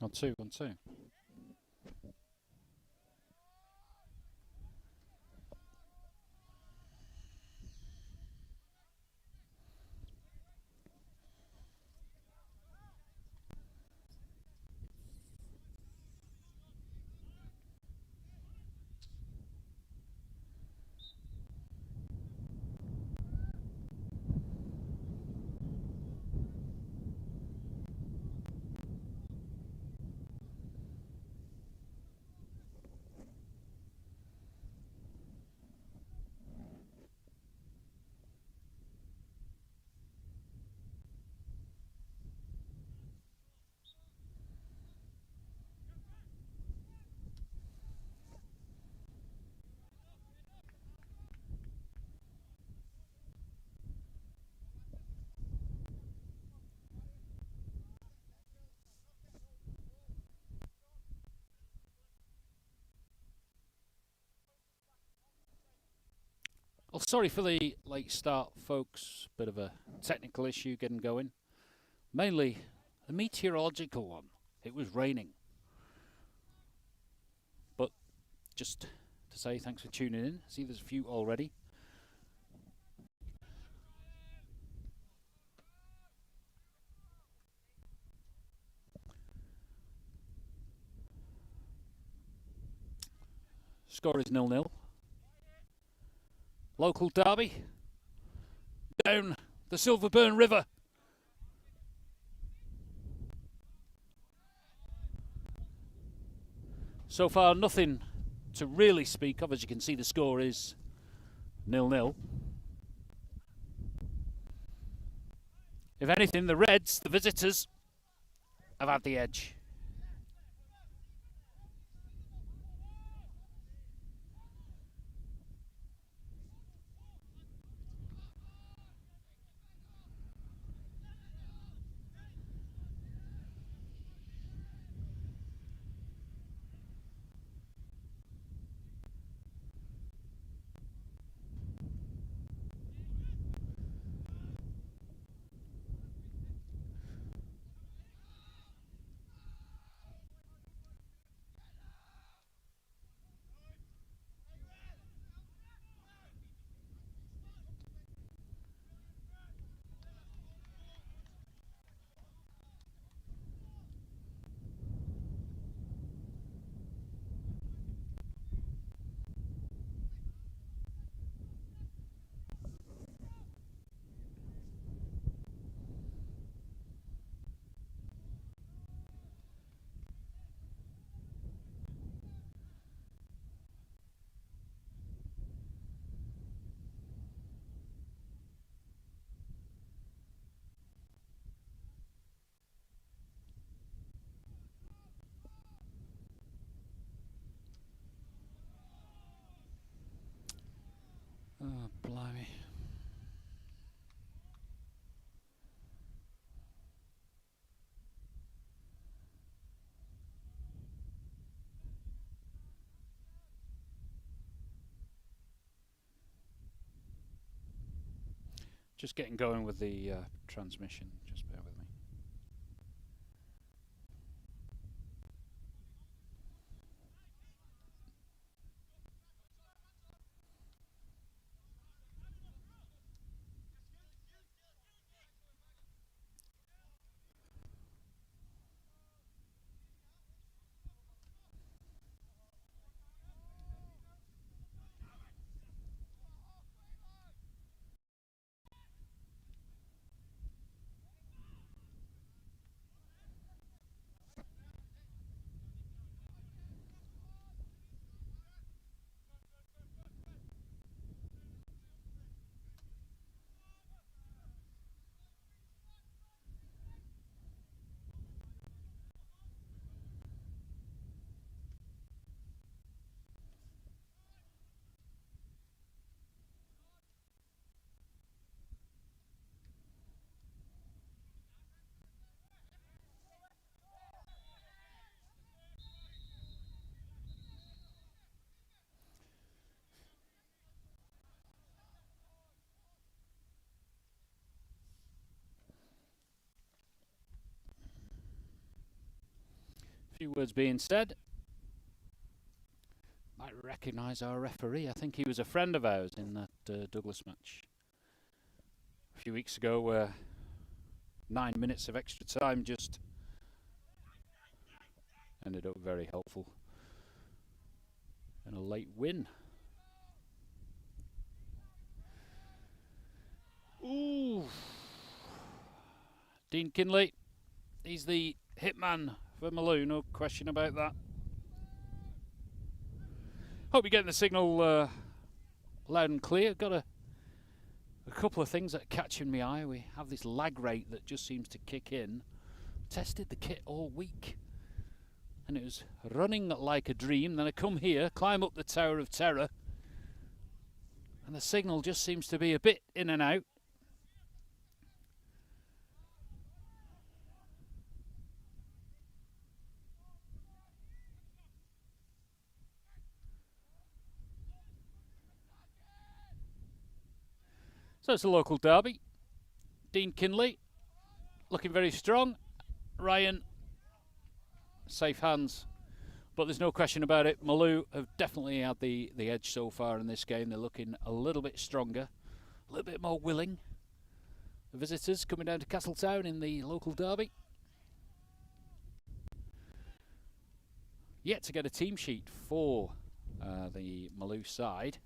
1-2, 1-2. Well, sorry for the late start, folks. Bit of a technical issue getting going. Mainly a meteorological one. It was raining. But just to say thanks for tuning in. See, there's a few already. Score is 0-0. Local derby. Down the Silverburn River. So far, nothing to really speak of. As you can see, the score is 0-0. If anything, the Reds, the visitors, have had the edge. Oh, blimey. Just getting going with the transmission. Just bear with me. few words being said. Might recognise our referee. I think he was a friend of ours in that Douglas match a few weeks ago, where 9 minutes of extra time just ended up very helpful and a late win. Ooh, Dean Kinley, he's the hitman for Malew, no question about that. Hope you're getting the signal loud and clear. Got a couple of things that are catching my eye. We have this lag rate that just seems to kick in. Tested the kit all week and it was running like a dream. Then I come here, climb up the Tower of Terror, and the signal just seems to be a bit in and out. So it's a local derby. Dean Kinley looking very strong. Ryan, safe hands. But there's no question about it. Malew have definitely had the edge so far in this game. They're looking a little bit stronger, a little bit more willing. The visitors coming down to Castletown in the local derby. Yet to get a team sheet for the Malew side.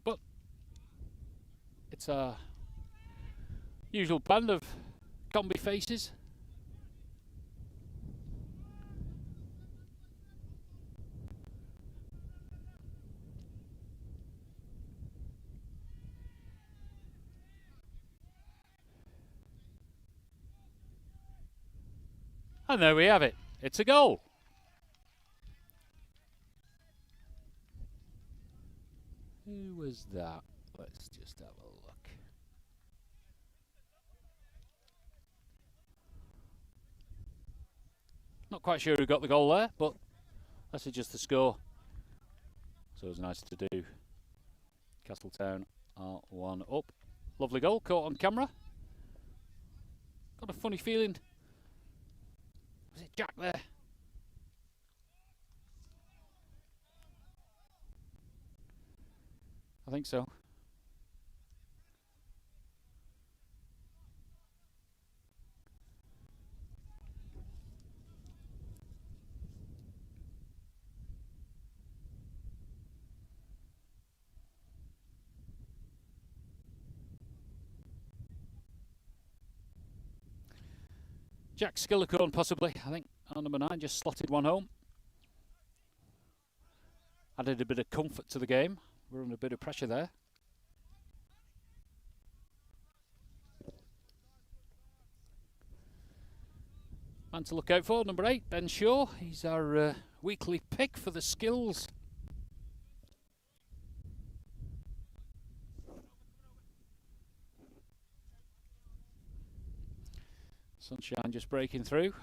But it's our usual band of combi faces. And there we have it. It's a goal. Who was that? Let's just have a look. Not quite sure who got the goal there, but that's just the score. So it was nice to do. Castletown are 1 up. Lovely goal, caught on camera. Got a funny feeling. Was it Jack there? I think so. Jack Skillicorn possibly, I think, on number 9, just slotted one home. Added a bit of comfort to the game. We're under a bit of pressure there. Man to look out for, number 8, Ben Shaw. He's our weekly pick for the skills. Sunshine just breaking through.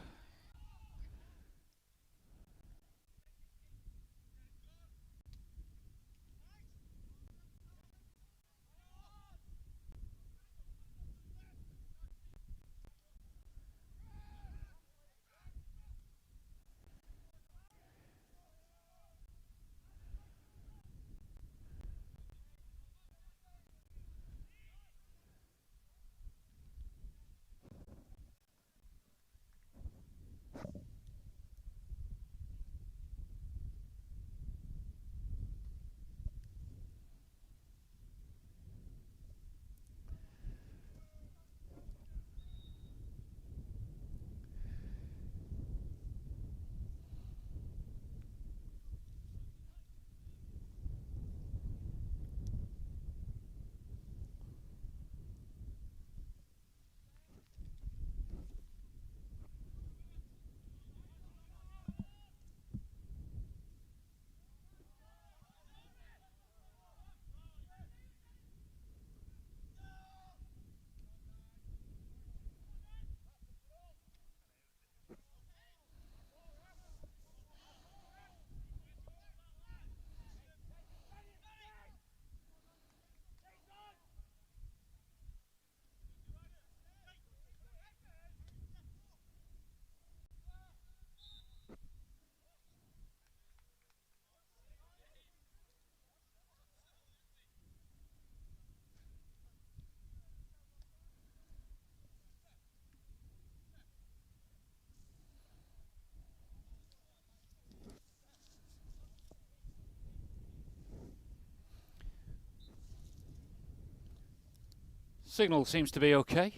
Signal seems to be okay.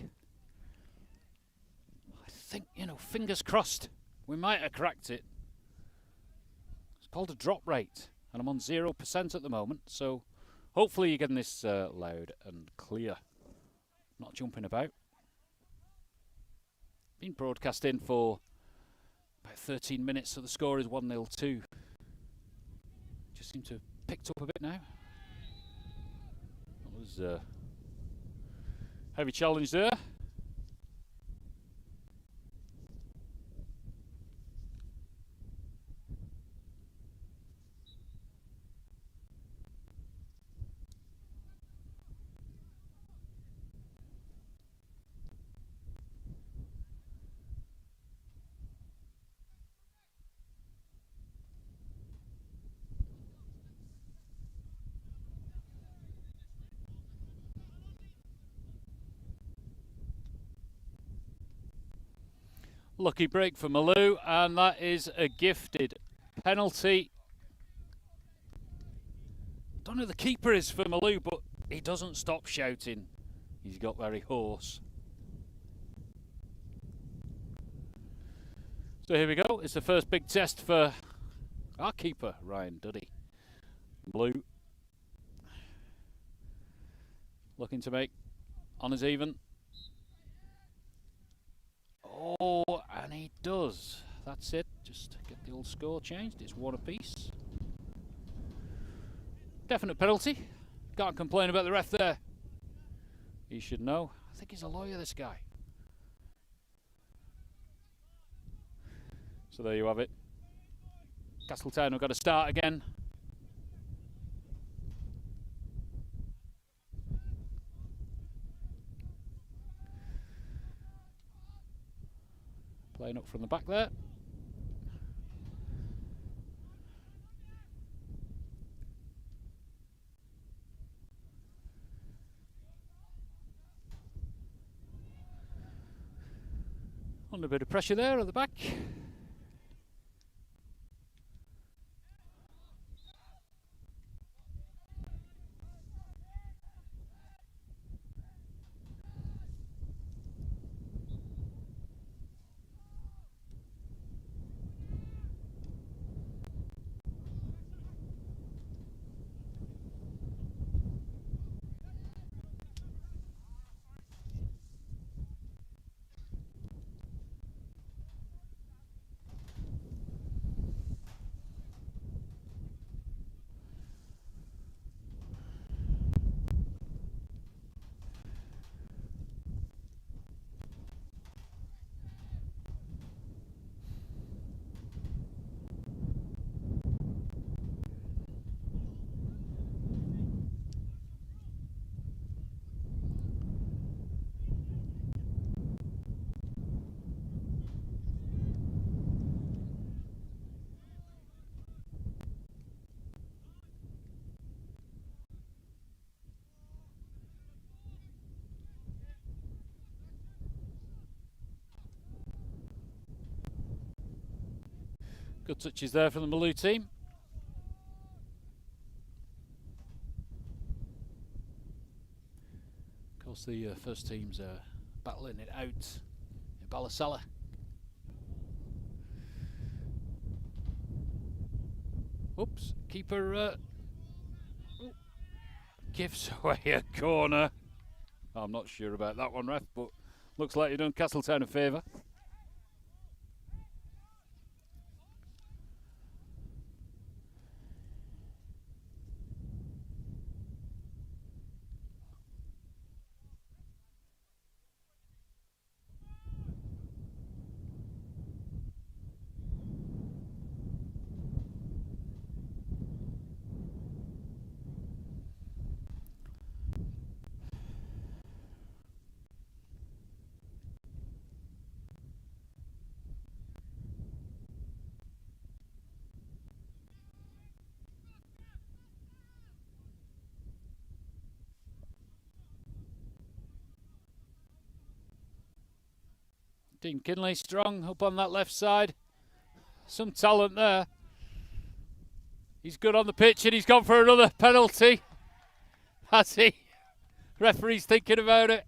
I think, fingers crossed, we might have cracked it. It's called a drop rate, and I'm on 0% at the moment, so hopefully you're getting this loud and clear. Not jumping about. Been broadcasting for about 13 minutes, so the score is 1-0 2. Just seems to have picked up a bit now. That was a heavy challenge there. Lucky break for Malew, and that is a gifted penalty. Don't know who the keeper is for Malew, but he doesn't stop shouting. He's got very hoarse. So here we go. It's the first big test for our keeper, Ryan Duddy. Malew looking to make honours even. Oh, and he does. That's it. Just get the old score changed. It's 1 apiece. Definite penalty. Can't complain about the ref there. He should know. I think he's a lawyer, this guy. So there you have it. Castletown have got to start again. Playing up from the back there. Under a bit of pressure there at the back. Good touches there from the Malew team. Of course, the first team's battling it out in Ballasalla. Oops, keeper gives away a corner. I'm not sure about that one, ref, but looks like you've done Castletown a favour. Dean Kinley strong up on that left side. Some talent there. He's good on the pitch and he's gone for another penalty. Has he? Referee's thinking about it.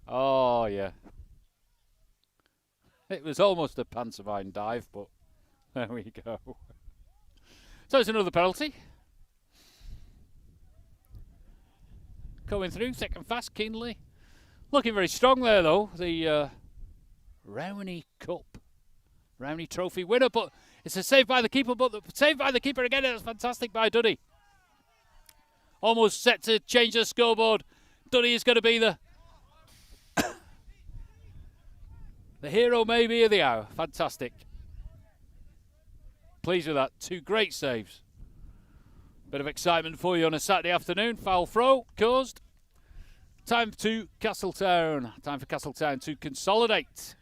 Oh, yeah. It was almost a pantomime dive, but there we go. So it's another penalty. Coming through, thick and fast, keenly. Looking very strong there, though. The Rowney Cup. Rowney Trophy winner, but it's a save by the keeper, but the save by the keeper again. It's fantastic by Duddy. Almost set to change the scoreboard. Duddy is going to be the hero maybe of the hour. Fantastic. Pleased with that. Two great saves. Bit of excitement for you on a Saturday afternoon. Foul throw caused. Time to Castletown. Time for Castletown to consolidate.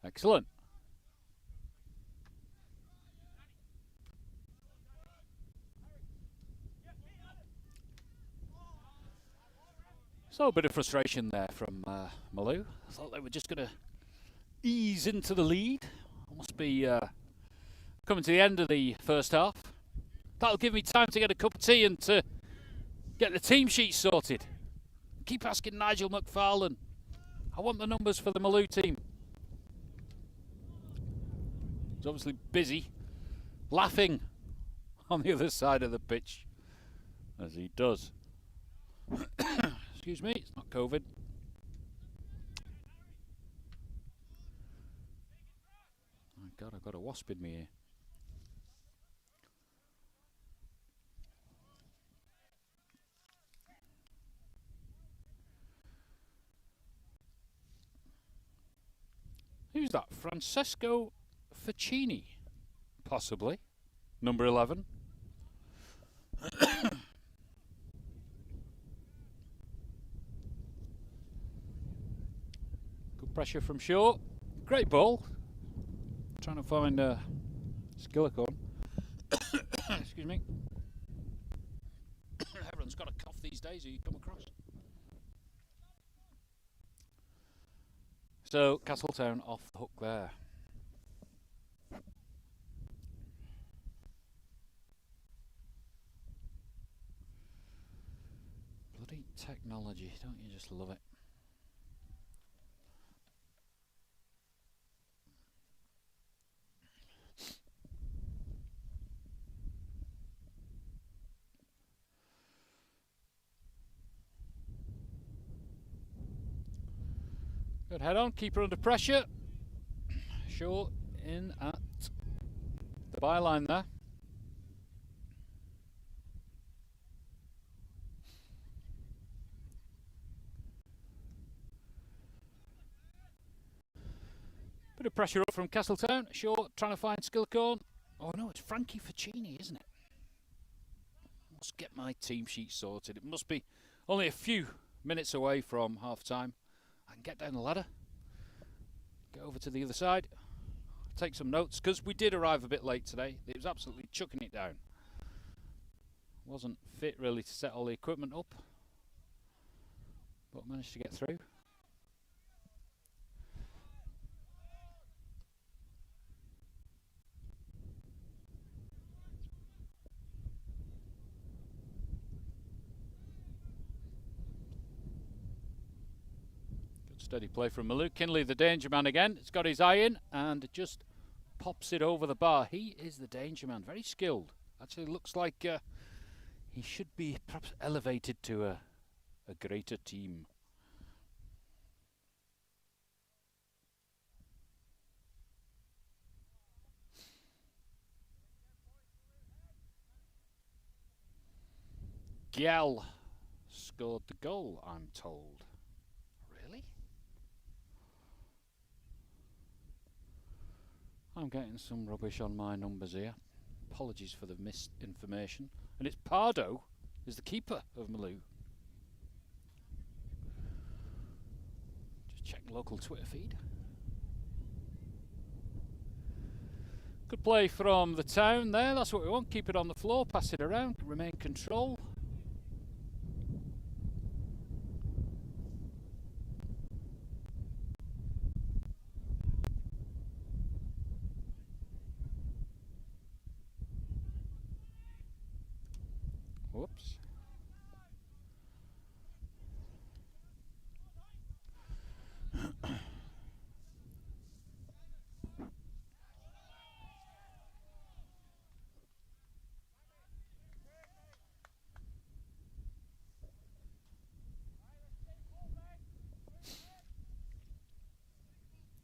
Excellent. So a bit of frustration there from Malew. I thought they were just going to ease into the lead. Must be coming to the end of the first half. That'll give me time to get a cup of tea and to get the team sheet sorted. Keep asking Nigel McFarlane. I want the numbers for the Malew team. He's obviously busy laughing on the other side of the pitch, as he does. Excuse me, it's not COVID. Oh God, I've got a wasp in my ear. Who's that? Francesco Ficini, possibly. Number 11. Good pressure from Shaw. Great ball. Trying to find Skillicorn. Excuse me. Everyone's got a cough these days who you come across. So Castletown off the hook there. Bloody technology, don't you just love it? Good head on, keeper under pressure. Shaw in at the byline there. Bit of pressure up from Castletown. Shaw trying to find Skillicorn. Oh no, it's Frankie Ficini, isn't it? Must get my team sheet sorted. It must be only a few minutes away from half time. I can get down the ladder, get over to the other side, take some notes, because we did arrive a bit late today. It was absolutely chucking it down. Wasn't fit really to set all the equipment up, but managed to get through. Steady play from Malew. Kinley, the danger man again. It's got his eye in and just pops it over the bar. He is the danger man. Very skilled. Actually looks like he should be perhaps elevated to a greater team. Gyal scored the goal, I'm told. Really? I'm getting some rubbish on my numbers here. Apologies for the misinformation. And it's Pardo is the keeper of Malew. Just checking local Twitter feed. Good play from the town there. That's what we want. Keep it on the floor, pass it around, remain control. Whoops.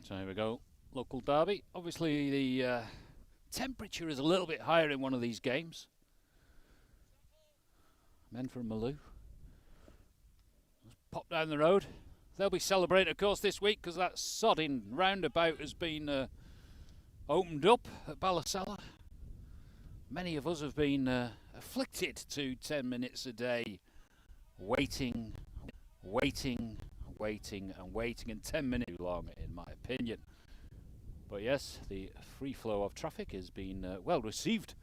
So here we go, local derby. Obviously the temperature is a little bit higher in one of these games. Men from Malew. Pop down the road. They'll be celebrating, of course, this week because that sodding roundabout has been opened up at Ballasalla. Many of us have been afflicted to 10 minutes a day, waiting, and 10 minutes too long, in my opinion. But yes, the free flow of traffic has been well received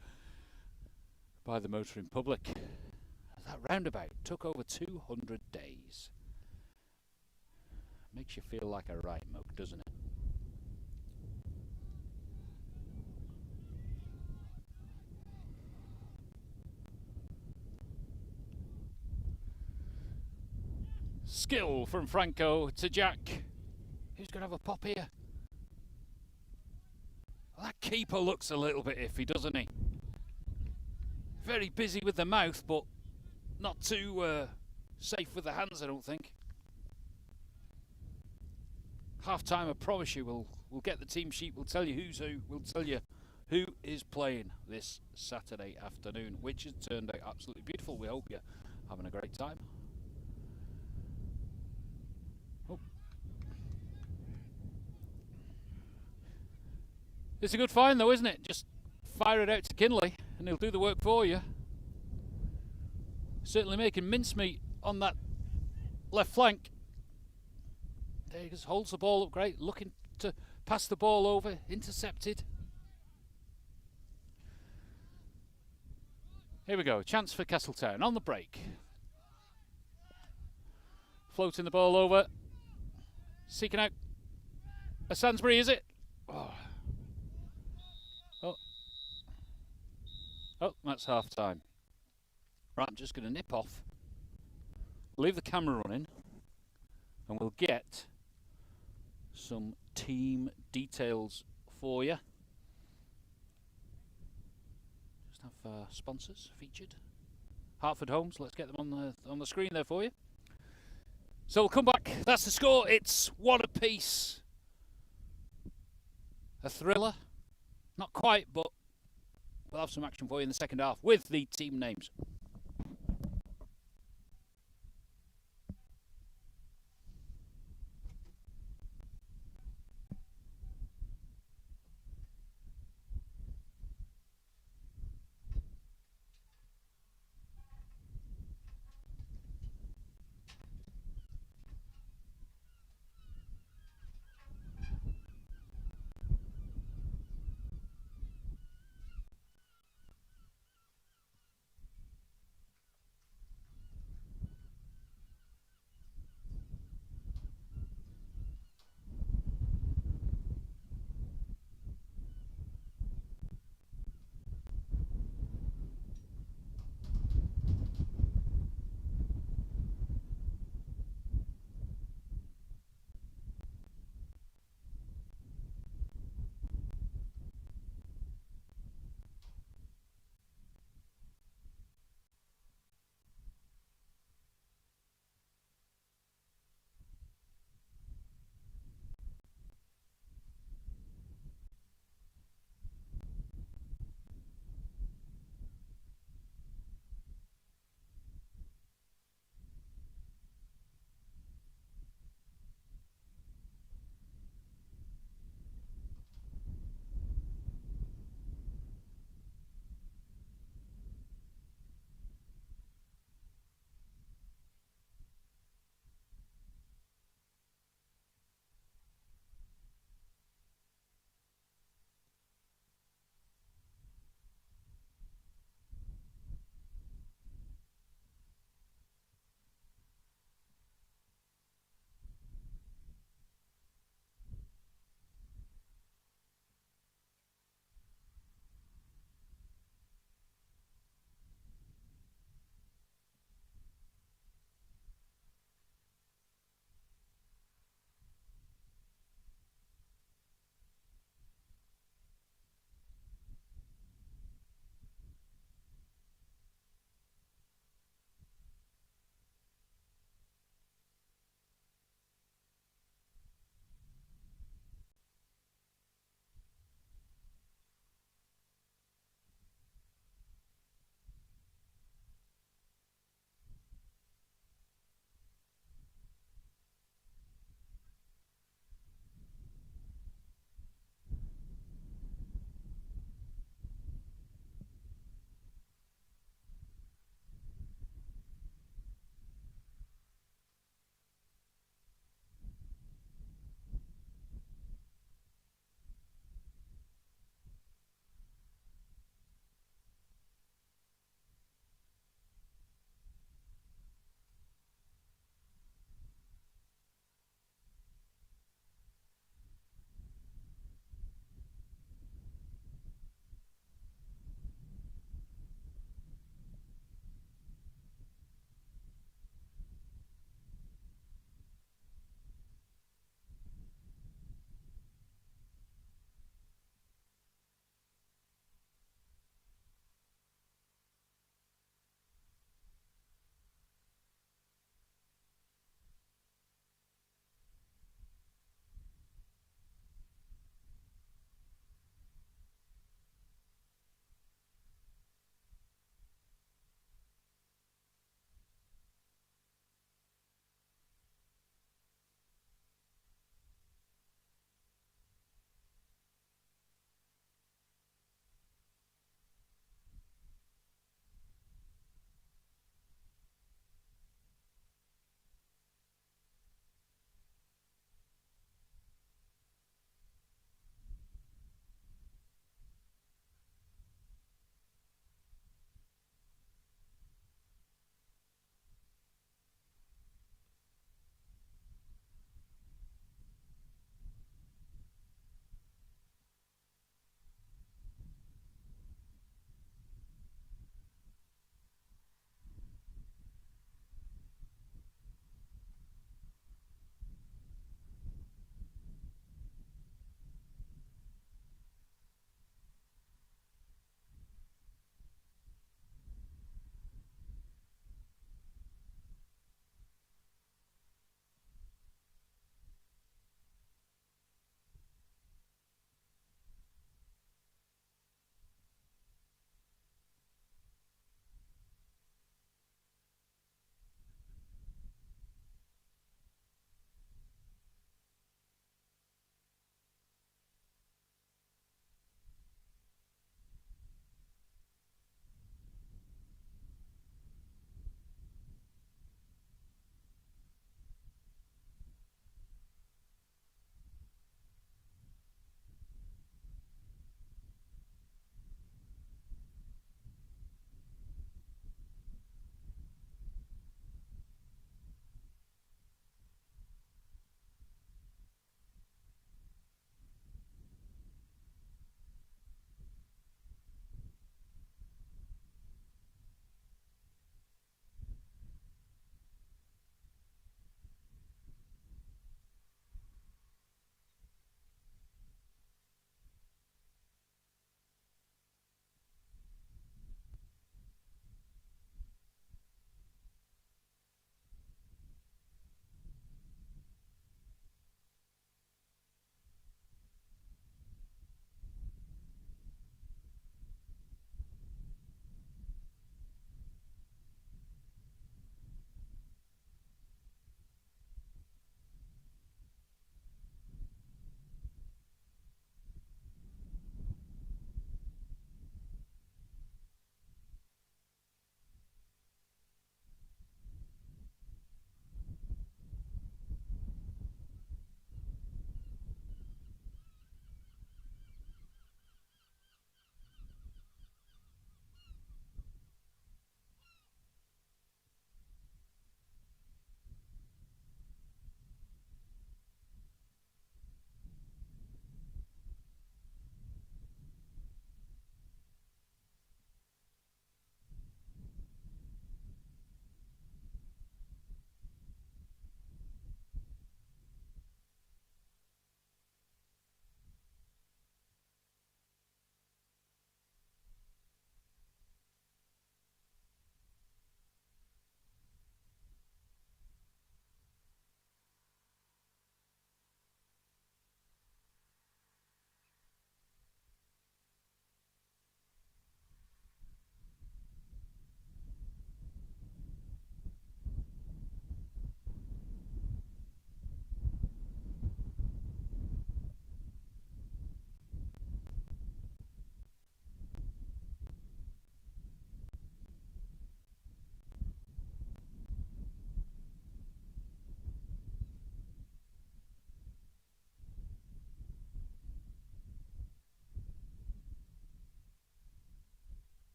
by the motoring public. That roundabout took over 200 days. Makes you feel like a right mug, doesn't it? Skill from Franco to Jack. Who's going to have a pop here? Well, that keeper looks a little bit iffy, doesn't he? Very busy with the mouth, but not too safe with the hands, I don't think. Half time, I promise you, we'll get the team sheet. We'll tell you who's who. We'll tell you who is playing this Saturday afternoon, which has turned out absolutely beautiful. We hope you're having a great time. Oh. It's a good find, though, isn't it? Just fire it out to Kinley, and he'll do the work for you. Certainly making mincemeat on that left flank. There he just holds the ball up great, looking to pass the ball over, intercepted. Here we go, chance for Castletown on the break. Floating the ball over, seeking out a Sainsbury, is it? Oh, that's half time. Right, I'm just going to nip off, leave the camera running, and we'll get some team details for you. Just have sponsors featured. Hartford Homes, let's get them on the screen there for you. So we'll come back. That's the score. It's 1 apiece. A thriller. Not quite, but we'll have some action for you in the second half with the team names.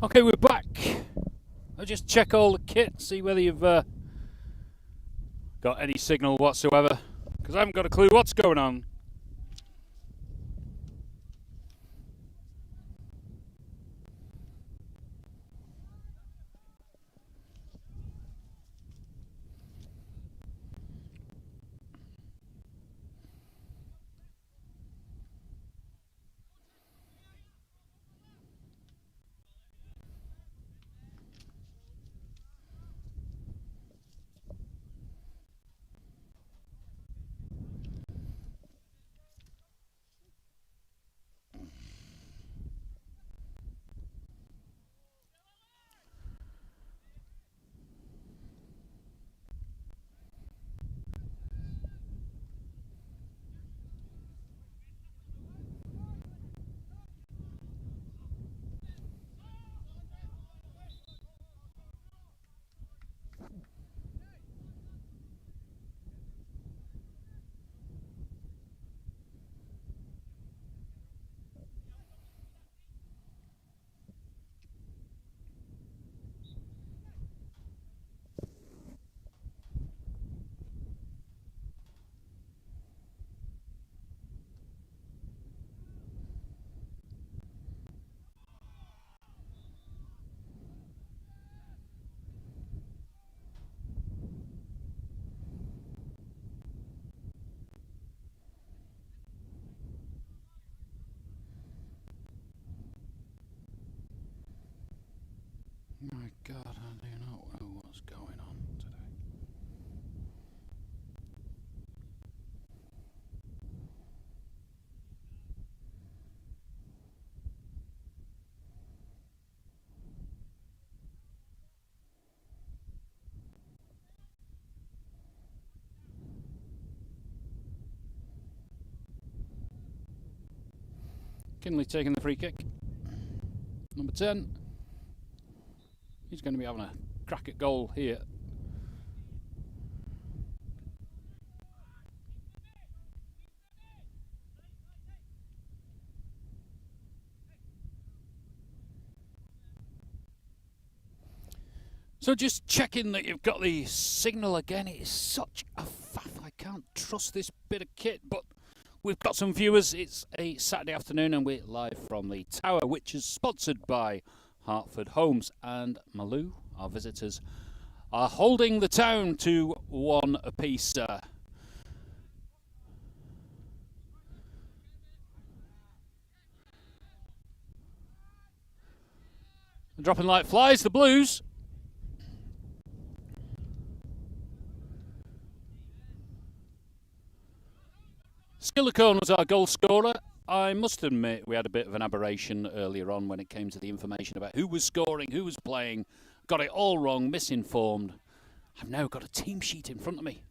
Okay, we're back. I'll just check all the kit, see whether you've got any signal whatsoever, because I haven't got a clue what's going on. My God, I do not know what's going on today. Kinley taking the free kick. Number 10. He's going to be having a crack at goal here. So just checking that you've got the signal again. It is such a faff. I can't trust this bit of kit, but we've got some viewers. It's a Saturday afternoon and we're live from the Tower, which is sponsored by Hartford Homes, and Malew, our visitors, are holding the town to 1 apiece. Dropping like flies, the Blues. Castletown was our goal scorer. I must admit we had a bit of an aberration earlier on when it came to the information about who was scoring, who was playing. Got it all wrong, misinformed. I've now got a team sheet in front of me.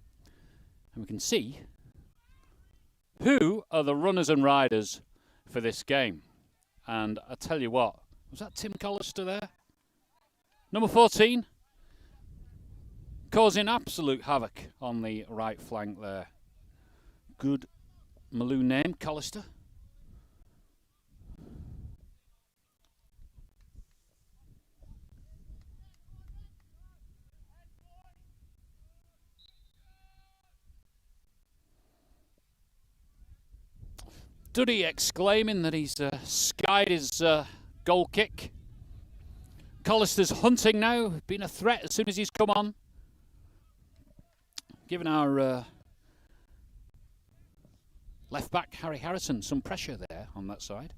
And we can see who are the runners and riders for this game. And I tell you what, was that Tim Collister there? Number 14, causing absolute havoc on the right flank there. Good Malew name, Collister. Duddy exclaiming that he's skied his goal kick. Collister's hunting now, been a threat as soon as he's come on. Giving our left back, Harry Harrison, some pressure there on that side.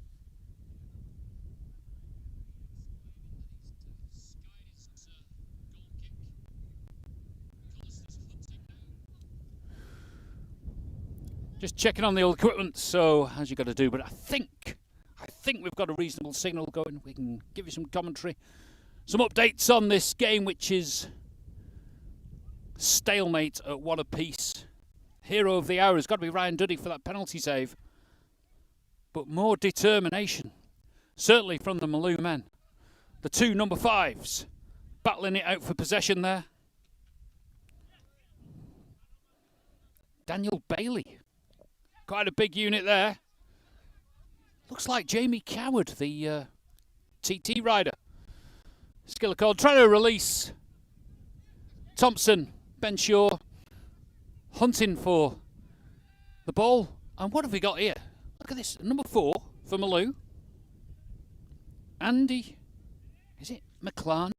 Just checking on the old equipment, so as you got to do, but I think we've got a reasonable signal going. We can give you some commentary, some updates on this game, which is stalemate at 1 apiece. Hero of the hour has got to be Ryan Duddy for that penalty save, but more determination, certainly from the Malew men. The 2 number 5s battling it out for possession there. Daniel Bailey. Quite a big unit there. Looks like Jamie Coward, the TT rider. Skillicord trying to release Thompson. Ben Shaw hunting for the ball. And what have we got here? Look at this. Number 4 for Malew. Andy. Is it McLaren?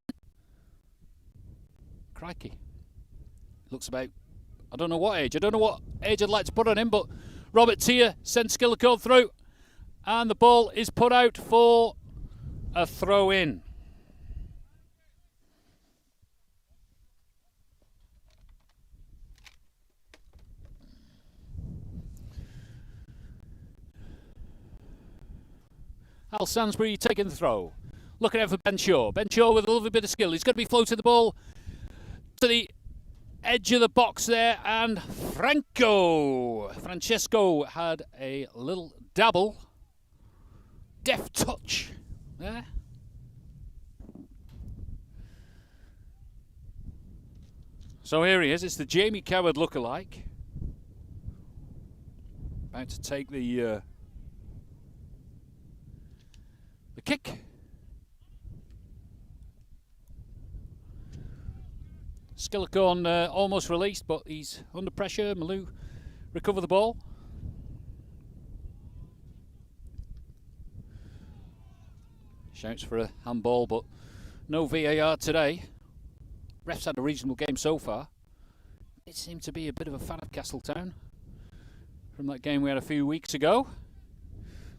Crikey. Looks about, I don't know what age. I don't know what age I'd like to put on him, but Robert Tier sends Skillicord through. And the ball is put out for a throw-in. Al Sainsbury taking the throw. Looking out for Ben Shaw. Ben Shaw with a lovely bit of skill. He's going to be floating the ball to the edge of the box there. And Francesco had a little dabble. Deft touch there. So here he is. It's the Jamie Coward lookalike. About to take the kick. Skillicord almost released, but he's under pressure. Malew recover the ball. Shouts for a handball, but no VAR today. Refs had a reasonable game so far. It seemed to be a bit of a fan of Castletown from that game we had a few weeks ago.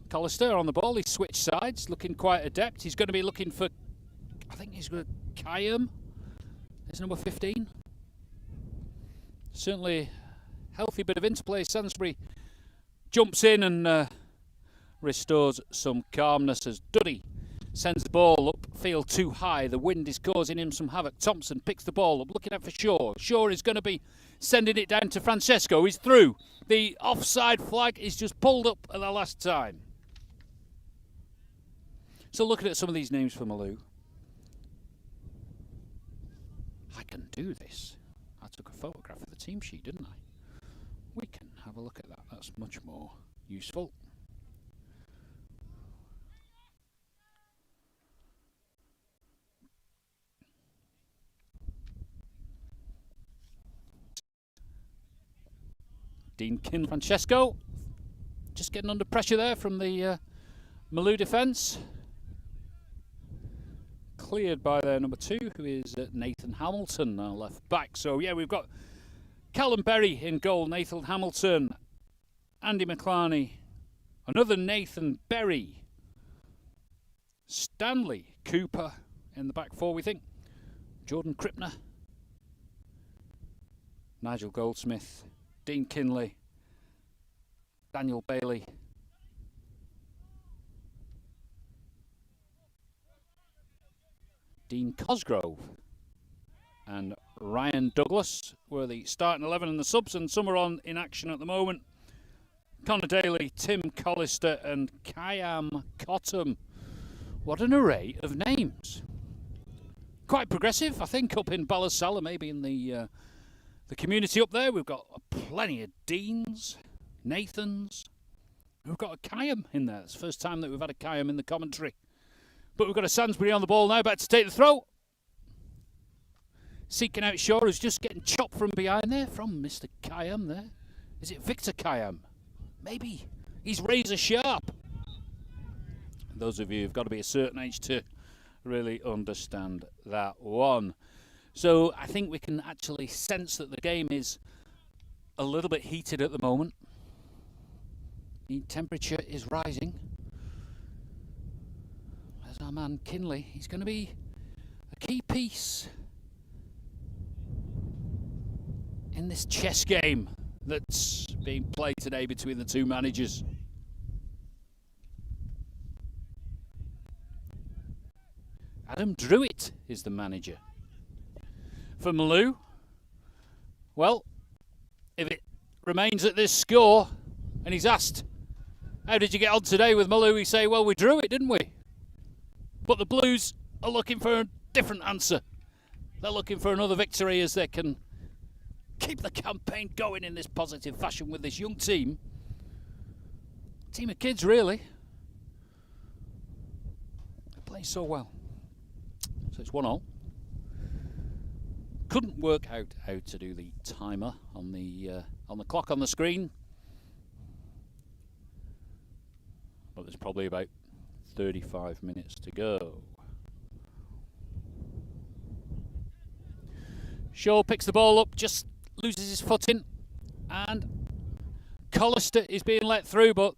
Collister on the ball, he's switched sides, looking quite adept. He's going to be looking for, I think he's with Kayam. There's number 15. Certainly healthy bit of interplay. Sainsbury jumps in and restores some calmness as Duddy sends the ball upfield too high. The wind is causing him some havoc. Thompson picks the ball up, looking out for Shaw. Shaw is going to be sending it down to Francesco. He's through. The offside flag is just pulled up at the last time. So looking at some of these names for Malew, I can do this. I took a photograph of the team sheet, didn't I? We can have a look at that. That's much more useful. Dean Kin Francesco just getting under pressure there from the Malew defence. Cleared by their number 2, who is Nathan Hamilton, our left back. So yeah, we've got Callum Berry in goal, Nathan Hamilton, Andy McLarney, another Nathan Berry, Stanley Cooper in the back 4, we think, Jordan Krippner, Nigel Goldsmith, Dean Kinley, Daniel Bailey, Dean Cosgrove, and Ryan Douglas were the starting 11 and the subs, and some are on in action at the moment. Connor Daly, Tim Collister, and Kayam Cottam. What an array of names. Quite progressive, I think, up in Ballasalla, maybe in the community up there. We've got plenty of Deans, Nathans. We've got a Kayam in there. It's the first time that we've had a Kayam in the commentary. But we've got a Sainsbury on the ball now, about to take the throw. Seeking out Shaw, who's just getting chopped from behind there, from Mr. Kayam there. Is it Victor Kayam? Maybe. He's razor sharp. Those of you who've got to be a certain age to really understand that one. So I think we can actually sense that the game is a little bit heated at the moment. The temperature is rising. There's our man Kinley. He's going to be a key piece in this chess game that's being played today between the two managers. Adam Druitt is the manager. For Malew, well, if it remains at this score, and he's asked, how did you get on today with Malew? We say, well, we drew it, didn't we? But the Blues are looking for a different answer. They're looking for another victory as they can keep the campaign going in this positive fashion with this young team. Team of kids, really. They play so well. So it's 1-0. Couldn't work out how to do the timer on the clock on the screen, but there's probably about 35 minutes to go. Shaw picks the ball up, just loses his footing, and Collister is being let through, but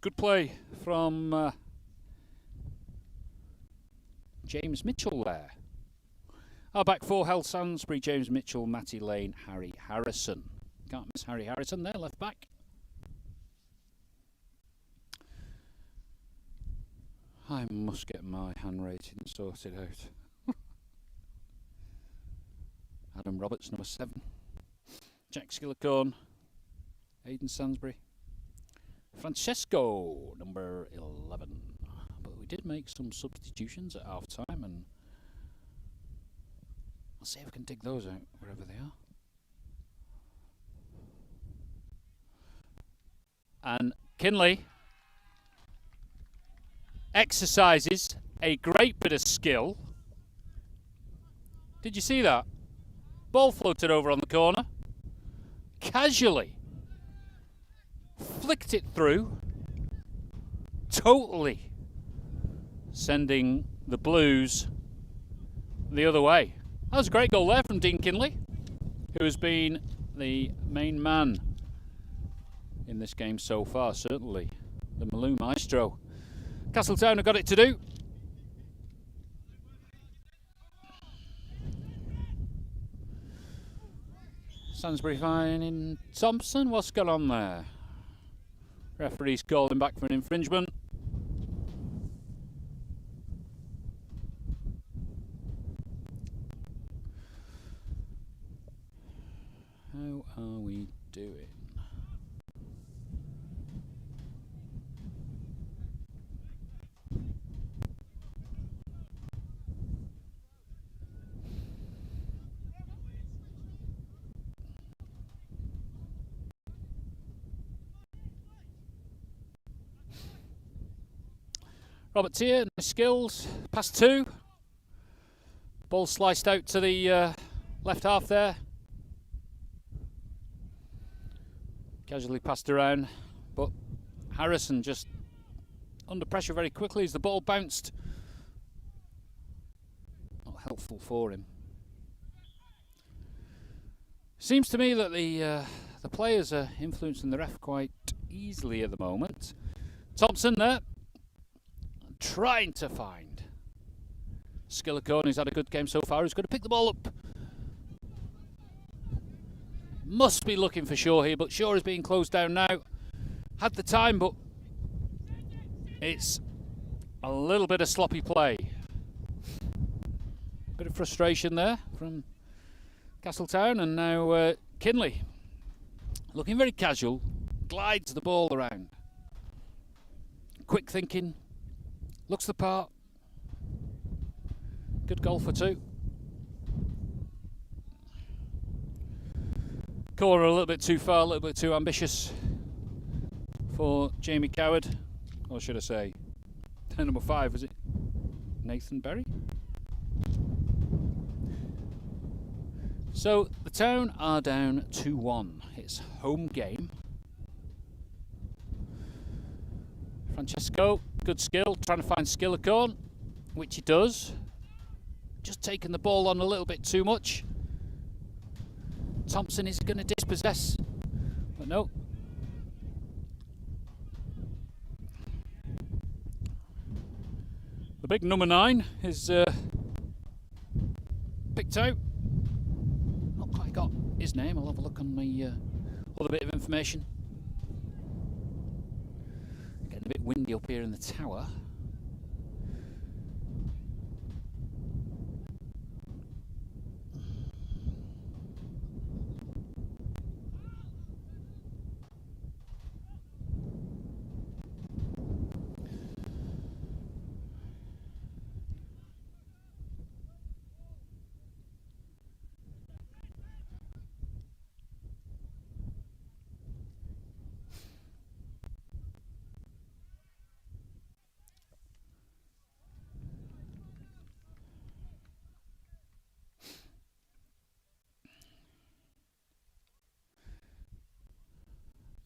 good play from James Mitchell there. Our back four: Hal Sainsbury, James Mitchell, Matty Lane, Harry Harrison. Can't miss Harry Harrison there, left back. I must get my hand rating sorted out. Adam Roberts, number 7. Jack Skillicorn, Aidan Sainsbury. Francesco, number 11. But we did make some substitutions at half time, and I'll see if we can dig those out wherever they are. And Kinley exercises a great bit of skill. Did you see that? Ball floated over on the corner. Casually flicked it through. Totally sending the Blues the other way. That was a great goal there from Dean Kinley, who has been the main man in this game so far, certainly the Malew maestro. Castletown have got it to do. Sainsbury finding Thompson. What's going on there? Referee's called him back for an infringement. How are we doing? Roberts here, nice skills, pass 2. Ball sliced out to the left half there. Casually passed around, but Harrison just under pressure very quickly as the ball bounced. Not helpful for him. Seems to me that the players are influencing the ref quite easily at the moment. Thompson there, trying to find Skillicorn, who's had a good game so far, who's going to pick the ball up. Must be looking for Shaw here, but Shaw is being closed down now. Had the time, but it's a little bit of sloppy play. Bit of frustration there from Castletown, and now Kinley, looking very casual, glides the ball around. Quick thinking, looks the part. Good goal for 2. Corner a little bit too far, a little bit too ambitious for Jamie Coward. Or should I say, number 5, is it? Nathan Berry? So the Town are down 2-1. It's home game. Francesco, good skill, trying to find Skillicorn, which he does. Just taking the ball on a little bit too much. Thompson is going to dispossess, but no. The big number 9 is picked out. Not quite got his name. I'll have a look on my other bit of information. Getting a bit windy up here in the tower.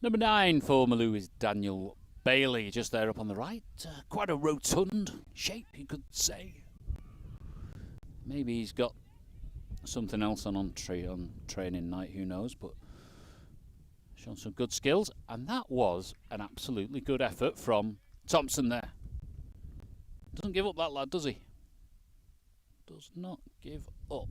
Number 9 for Malew is Daniel Bailey, just there up on the right. Quite a rotund shape, you could say. Maybe he's got something else on training night, who knows, but shown some good skills. And that was an absolutely good effort from Thompson there. Doesn't give up, that lad, does he? Does not give up.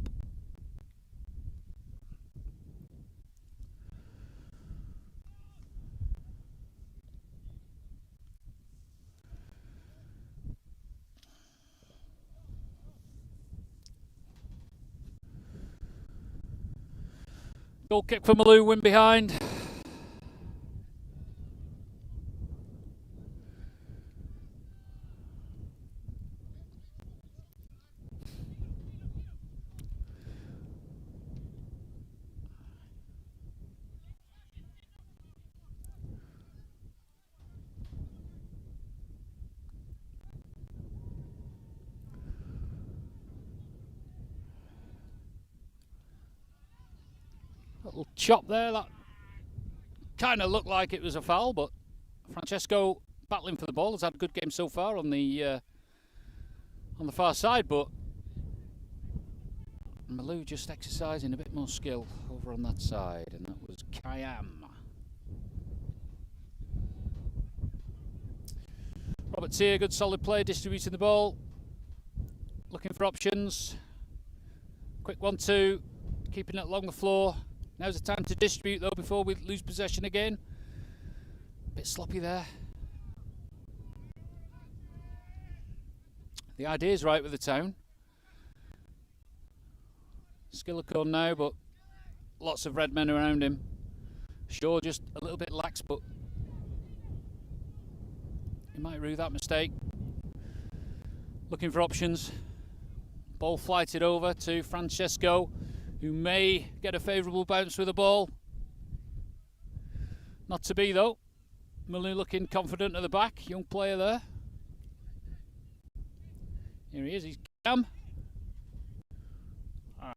Goal kick for Malew, win behind. Little chop there, that kind of looked like it was a foul, but Francesco battling for the ball, has had a good game so far on the far side, but Malew just exercising a bit more skill over on that side, and that was Kayam. Robert Tier, good solid play, distributing the ball, looking for options. Quick 1-2, keeping it along the floor. Now's the time to distribute though before we lose possession again. Bit sloppy there. The idea's right with the town. Skillicone now, but lots of red men around him. Shaw just a little bit lax, but he might rue that mistake. Looking for options. Ball flighted over to Francesco, who may get a favourable bounce with the ball. Not to be though. Malew looking confident at the back. Young player there. Here he is, he's Cam.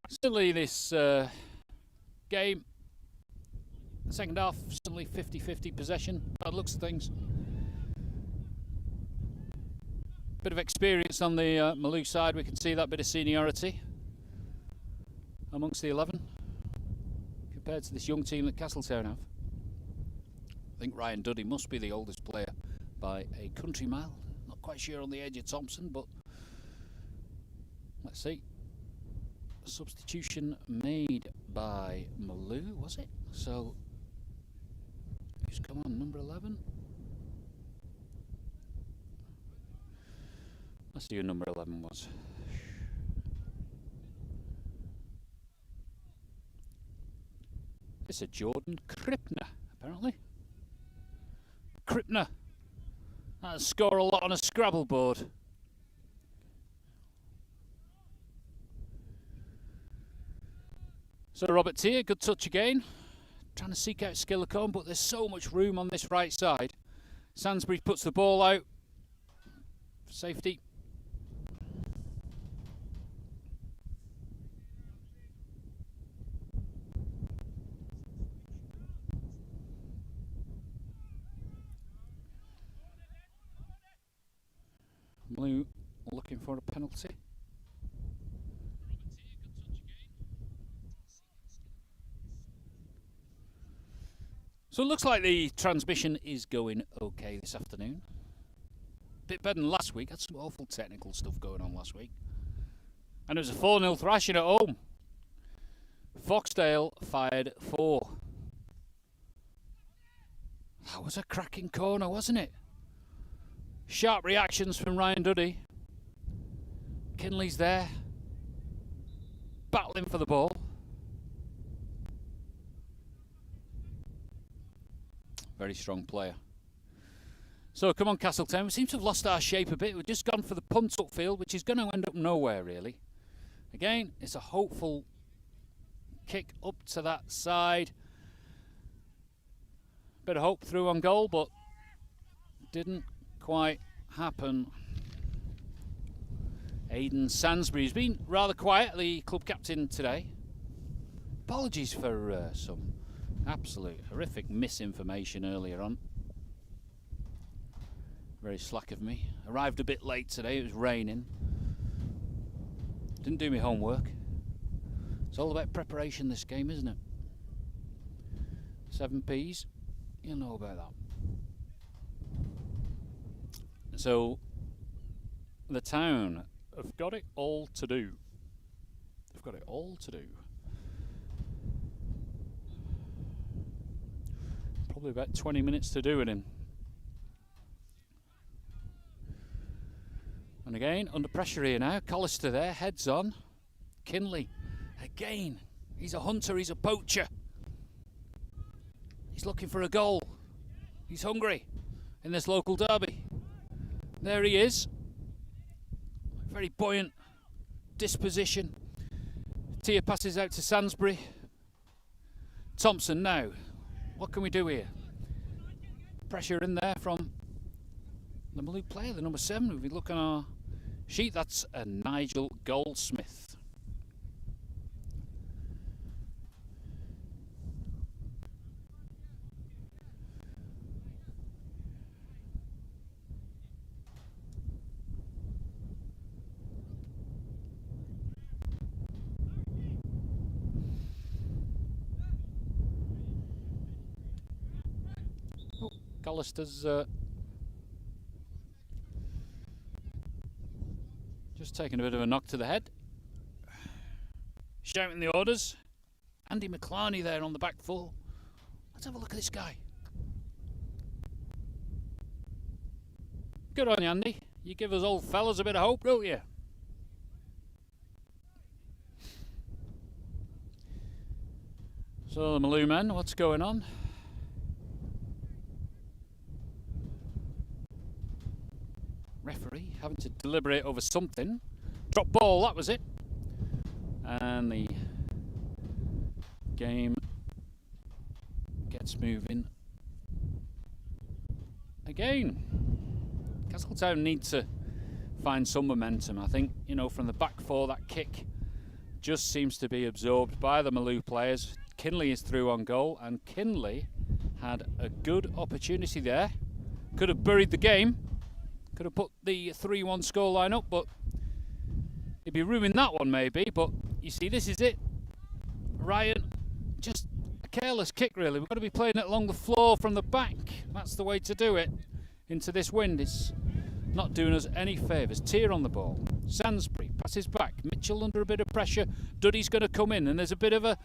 Certainly this game, the second half, certainly 50-50 possession. That looks of things. Bit of experience on the Malew side, we can see that bit of seniority amongst the 11 compared to this young team that Castletown have. I think Ryan Duddy must be the oldest player by a country mile. Not quite sure on the age of Thompson, but let's see. Substitution made by Malew, was it? So who's come on? Number 11. Let's see who number 11 was. It's a Jordan Kripner, apparently. Kripner. That'll score a lot on a Scrabble board. So Robert Tier, good touch again. Trying to seek out Skillicone, but there's so much room on this right side. Sainsbury puts the ball out. Safety. Malew looking for a penalty. So it looks like the transmission is going okay this afternoon. Bit better than last week. Had some awful technical stuff going on last week. And it was a 4-0 thrashing at home. Foxdale fired 4. That was a cracking corner, wasn't it? Sharp reactions from Ryan Duddy. Kinley's there, battling for the ball. Very strong player. So come on, Castletown. We seem to have lost our shape a bit. We've just gone for the punt upfield, which is going to end up nowhere really. Again, it's a hopeful kick up to that side. Bit of hope through on goal, but didn't quite happen. Aidan Sainsbury's been rather quiet, the club captain today. Apologies for some Absolute horrific misinformation earlier on. Very slack of me. Arrived a bit late today, it was raining. Didn't do my homework. It's all about preparation, this game, isn't it? 7Ps, you'll know about that. So, the town have got it all to do. They've got it all to do. Probably about 20 minutes to do it in. And again, under pressure here now. Callister there, heads on. Kinley, again. He's a hunter, he's a poacher. He's looking for a goal. He's hungry in this local derby. There he is. Very buoyant disposition. Tia passes out to Sainsbury. Thompson now. What can we do here? Pressure in there from the Malew player, the number 7. If we look on our sheet, that's a Nigel Goldsmith. Oh, Callister's just taking a bit of a knock to the head. Shouting the orders. Andy McClarney there on the back 4. Let's have a look at this guy. Good on you, Andy. You give us old fellas a bit of hope, don't you? So, the Malew men, what's going on? Referee having to deliberate over something. Drop ball, that was it. And the game gets moving again. Castletown need to find some momentum. I think, you know, from the back 4, that kick just seems to be absorbed by the Malew players. Kinley is through on goal, and Kinley had a good opportunity there. Could have buried the game. Could have put the 3-1 scoreline up, but he'd be ruining that one maybe. But you see, this is it. Ryan, just a careless kick really. We've got to be playing it along the floor from the back. That's the way to do it. Into this wind, it's not doing us any favours. Tier on the ball. Sainsbury passes back. Mitchell under a bit of pressure. Duddy's going to come in, and there's a bit of a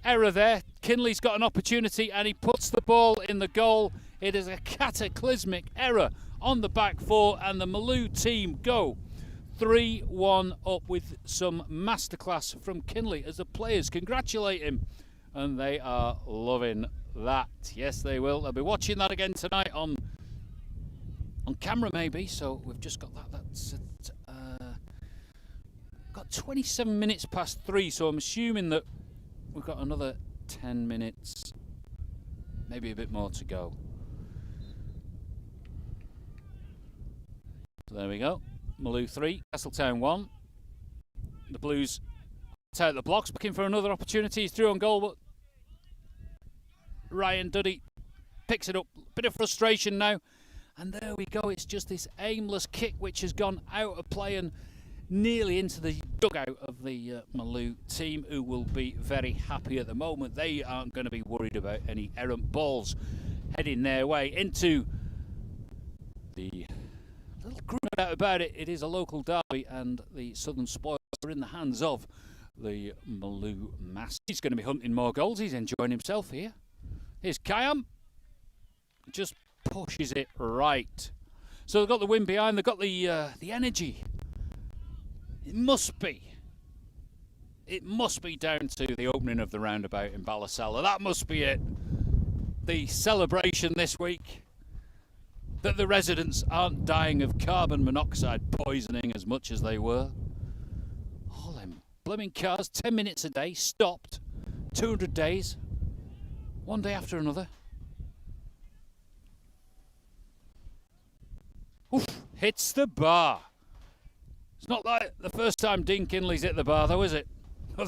error there. Kinley's got an opportunity, and he puts the ball in the goal. It is a cataclysmic error on the back 4, and the Malew team go 3-1 up with some masterclass from Kinley as the players congratulate him, and they are loving that. Yes, they will. They'll be watching that again tonight on camera maybe. So we've just got that. That's got 27 minutes past 3, so I'm assuming that we've got another 10 minutes, maybe a bit more to go. So there we go. Malew 3, Castletown 1. The Blues out the blocks, looking for another opportunity. He's through on goal, but Ryan Duddy picks it up. Bit of frustration now. And there we go. It's just this aimless kick which has gone out of play and nearly into the dugout of the Malew team, who will be very happy at the moment. They aren't going to be worried about any errant balls heading their way into the... little group out about it. It is a local derby, and the Southern spoils are in the hands of the Malew Master. He's going to be hunting more goals. He's enjoying himself here. Here's Kayam. Just pushes it right. So they've got the wind behind. They've got the energy. It must be down to the opening of the roundabout in Ballasalla. That must be it. The celebration this week that the residents aren't dying of carbon monoxide poisoning as much as they were. All them blooming cars, 10 minutes a day, stopped, 200 days, one day after another. Oof, hits the bar. It's not like the first time Dean Kinley's hit the bar though, is it?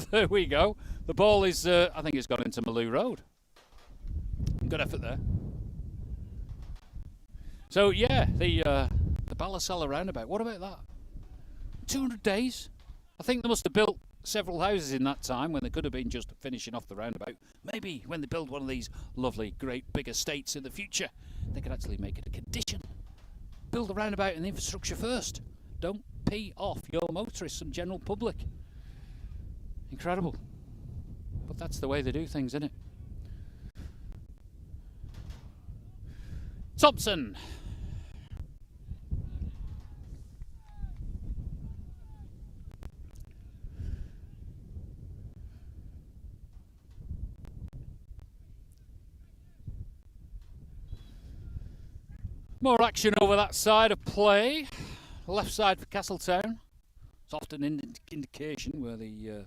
There we go. The ball is, I think it's gone into Malew Road. Good effort there. So yeah, the Ballasalla roundabout. What about that? 200 days. I think they must have built several houses in that time when they could have been just finishing off the roundabout. Maybe when they build one of these lovely, great, big estates in the future, they could actually make it a condition. Build the roundabout and the infrastructure first. Don't pee off your motorists and general public. Incredible. But that's the way they do things, isn't it? Thompson. More action over that side of play. Left side for Castletown. It's often an indication where the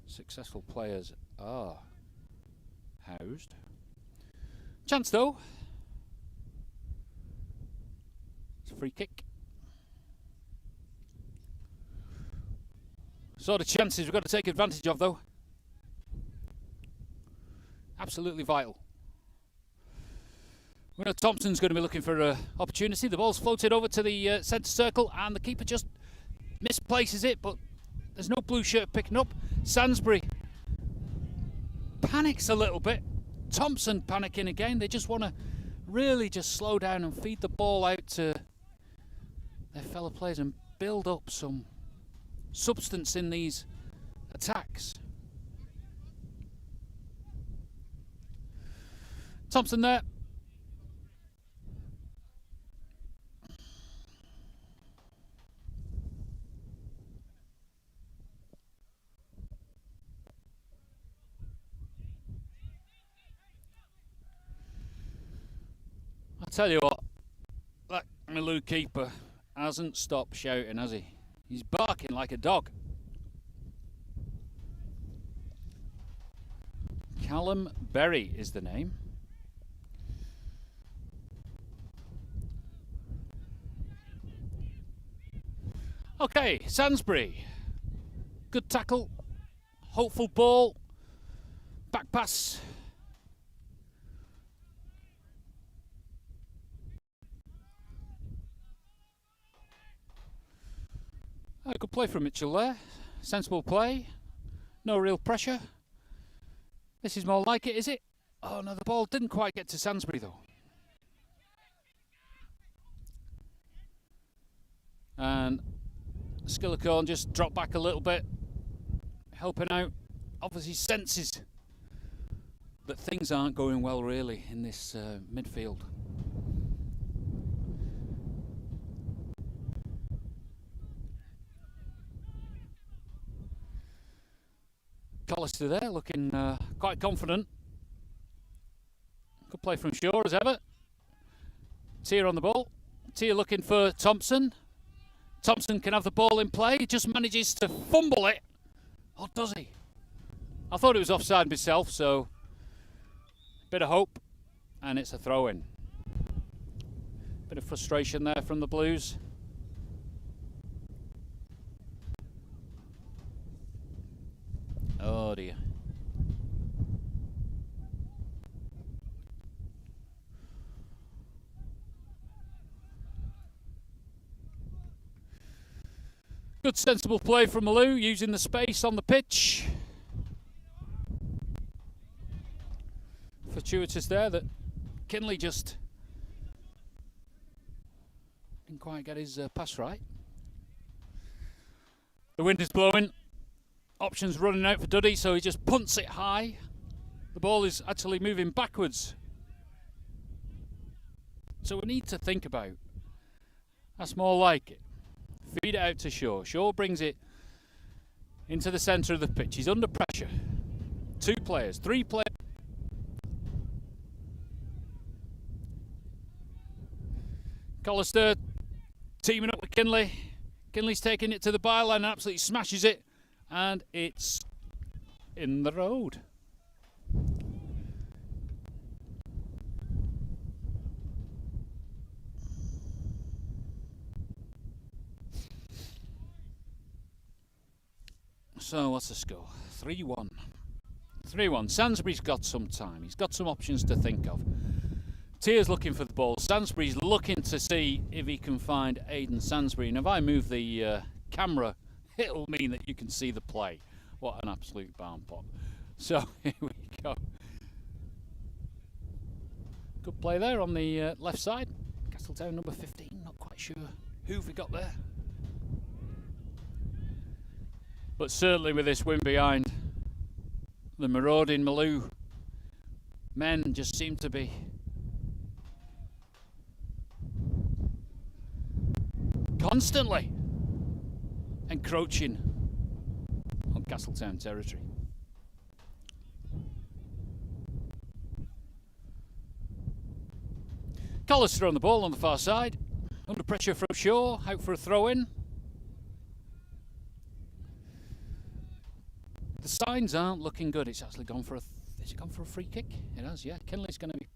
successful players are housed. Chance though. It's a free kick. Sort of chances we've got to take advantage of though. Absolutely vital. We know Thompson's going to be looking for an opportunity. The ball's floated over to the centre circle and the keeper just misplaces it, but there's no blue shirt picking up. Sainsbury panics a little bit. Thompson panicking again. They just want to really just slow down and feed the ball out to their fellow players and build up some substance in these attacks. Thompson there. I tell you what, that Malew keeper hasn't stopped shouting, has he? He's barking like a dog. Callum Berry is the name. Okay, Sainsbury. Good tackle. Hopeful ball. Back pass. Good play from Mitchell there. Sensible play. No real pressure. This is more like it, is it? Oh no, the ball didn't quite get to Sainsbury though. And Skillicorn just dropped back a little bit, helping out. Obviously senses that things aren't going well really in this midfield. Collister there looking quite confident. Good play from Shaw as ever. Tia on the ball. Tia looking for Thompson. Thompson can have the ball in play. He just manages to fumble it. Or does he? I thought it was offside myself, so bit of hope. And it's a throw-in. Bit of frustration there from the Blues. Oh dear. Good sensible play from Malew, using the space on the pitch. Fortuitous there that Kinley just didn't quite get his pass right. The wind is blowing. Options running out for Duddy, so he just punts it high. The ball is actually moving backwards. So we need to think about, that's more like it. Feed it out to Shaw. Shaw brings it into the centre of the pitch. He's under pressure. 2 players, 3 players. Collister teaming up with Kinley. Kinley's taking it to the byline and absolutely smashes it. And it's in the road. So what's the score? 3-1. 3-1. Sainsbury's got some time. He's got some options to think of. Tia's looking for the ball. Sainsbury's looking to see if he can find Aidan Sainsbury. And if I move the camera, it'll mean that you can see the play. What an absolute barn pot. So, here we go. Good play there on the left side. Castletown number 15. Not quite sure who we got there. But certainly with this win behind, the marauding Malew men just seem to be constantly encroaching on Castletown territory. Collister on the ball on the far side. Under pressure from Shaw, out for a throw-in. The signs aren't looking good. It's actually gone for a... Has it gone for a free kick? It has, yeah. Kinley's going to be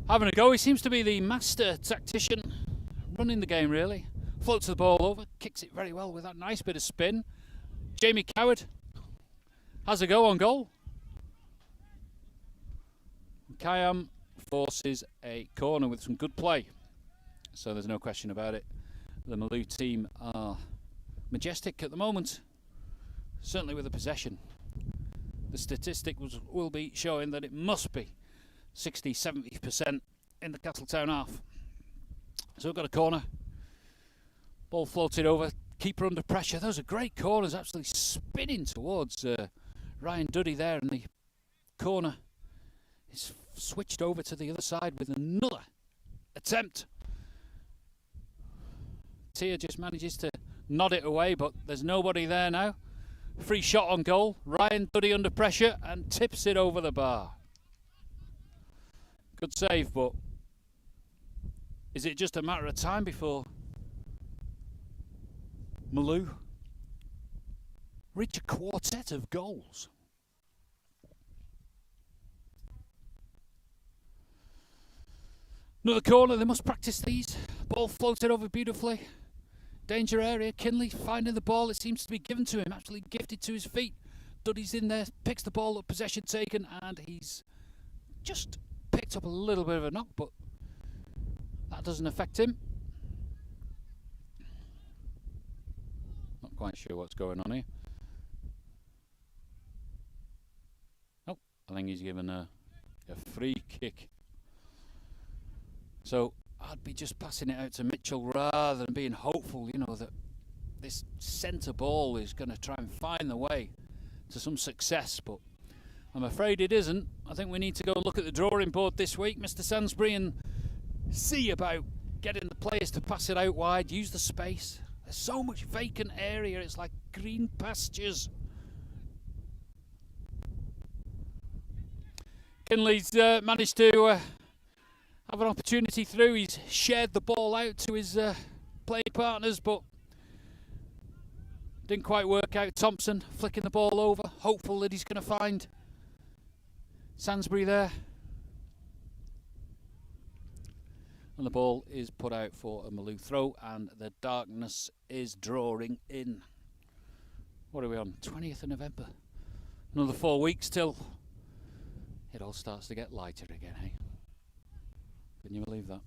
having a go. He seems to be the master tactician, running the game really. Floats the ball over, kicks it very well with that nice bit of spin. Jamie Coward has a go on goal. Kayam forces a corner with some good play. So there's no question about it. The Malew team are majestic at the moment. Certainly with the possession. The statistic will be showing that it must be 60-70% in the Castletown half. So we've got a corner. Ball floated over. Keeper under pressure. Those are great corners. Absolutely spinning towards Ryan Duddy there. And the corner is switched over to the other side with another attempt. Tia just manages to nod it away, but there's nobody there now. Free shot on goal. Ryan Duddy under pressure and tips it over the bar. Good save, but is it just a matter of time before Malew reach a quartet of goals? Another corner, they must practice these. Ball floated over beautifully. Danger area, Kinley finding the ball, it seems to be given to him, absolutely gifted to his feet. Duddy's in there, picks the ball up, possession taken, and he's just picked up a little bit of a knock, but that doesn't affect him. Not quite sure what's going on here. Oh, I think he's given a free kick. So I'd be just passing it out to Mitchell rather than being hopeful, you know, that this centre ball is going to try and find the way to some success, but I'm afraid it isn't. I think we need to go look at the drawing board this week, Mr. Sainsbury, and see about getting the players to pass it out wide, use the space. There's so much vacant area, it's like green pastures. Kinley's managed to have an opportunity through. He's shared the ball out to his playing partners, but didn't quite work out. Thompson flicking the ball over, hopeful that he's going to find Sainsbury there. And the ball is put out for a Malew throw, and the darkness is drawing in. What are we on? 20th of November. Another 4 weeks till it all starts to get lighter again, hey? Can you believe that?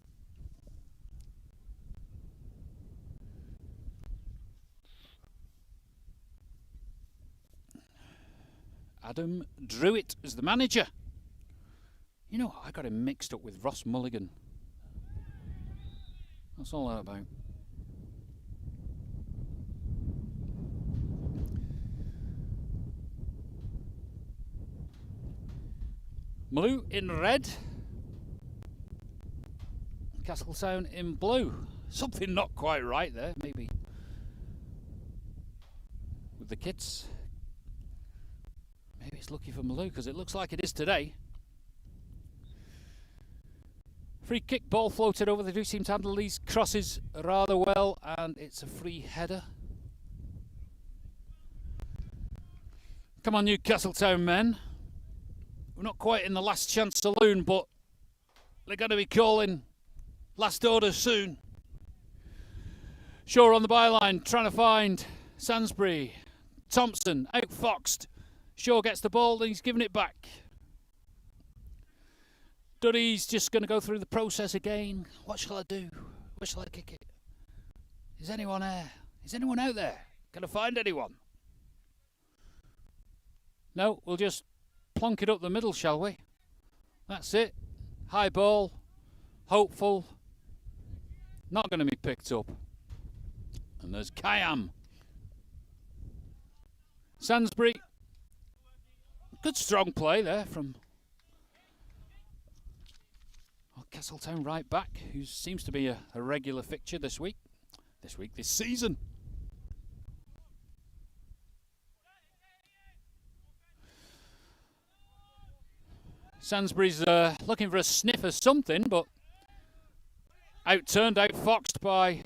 Adam Druitt is the manager. You know, I got him mixed up with Ross Mulligan. That's all that about. Malew in red. Castletown in blue. Something not quite right there, maybe. With the kits. Maybe it's lucky for Malew, because it looks like it is today. Free kick, ball floated over. They do seem to handle these crosses rather well, and it's a free header. Come on, you Castletown men. We're not quite in the last chance saloon, but they're going to be calling last order soon. Shaw on the byline, trying to find Sainsbury. Thompson outfoxed. Shaw gets the ball and he's giving it back. Duddy's just going to go through the process again. What shall I do? Where shall I kick it? Is anyone there? Is anyone out there? Can I find anyone? No, we'll just plonk it up the middle, shall we? That's it. High ball. Hopeful. Not going to be picked up. And there's Kayam. Sainsbury. Good strong play there from Castletown right back, who seems to be a regular fixture this season. Sainsbury's looking for a sniff of something, but outfoxed by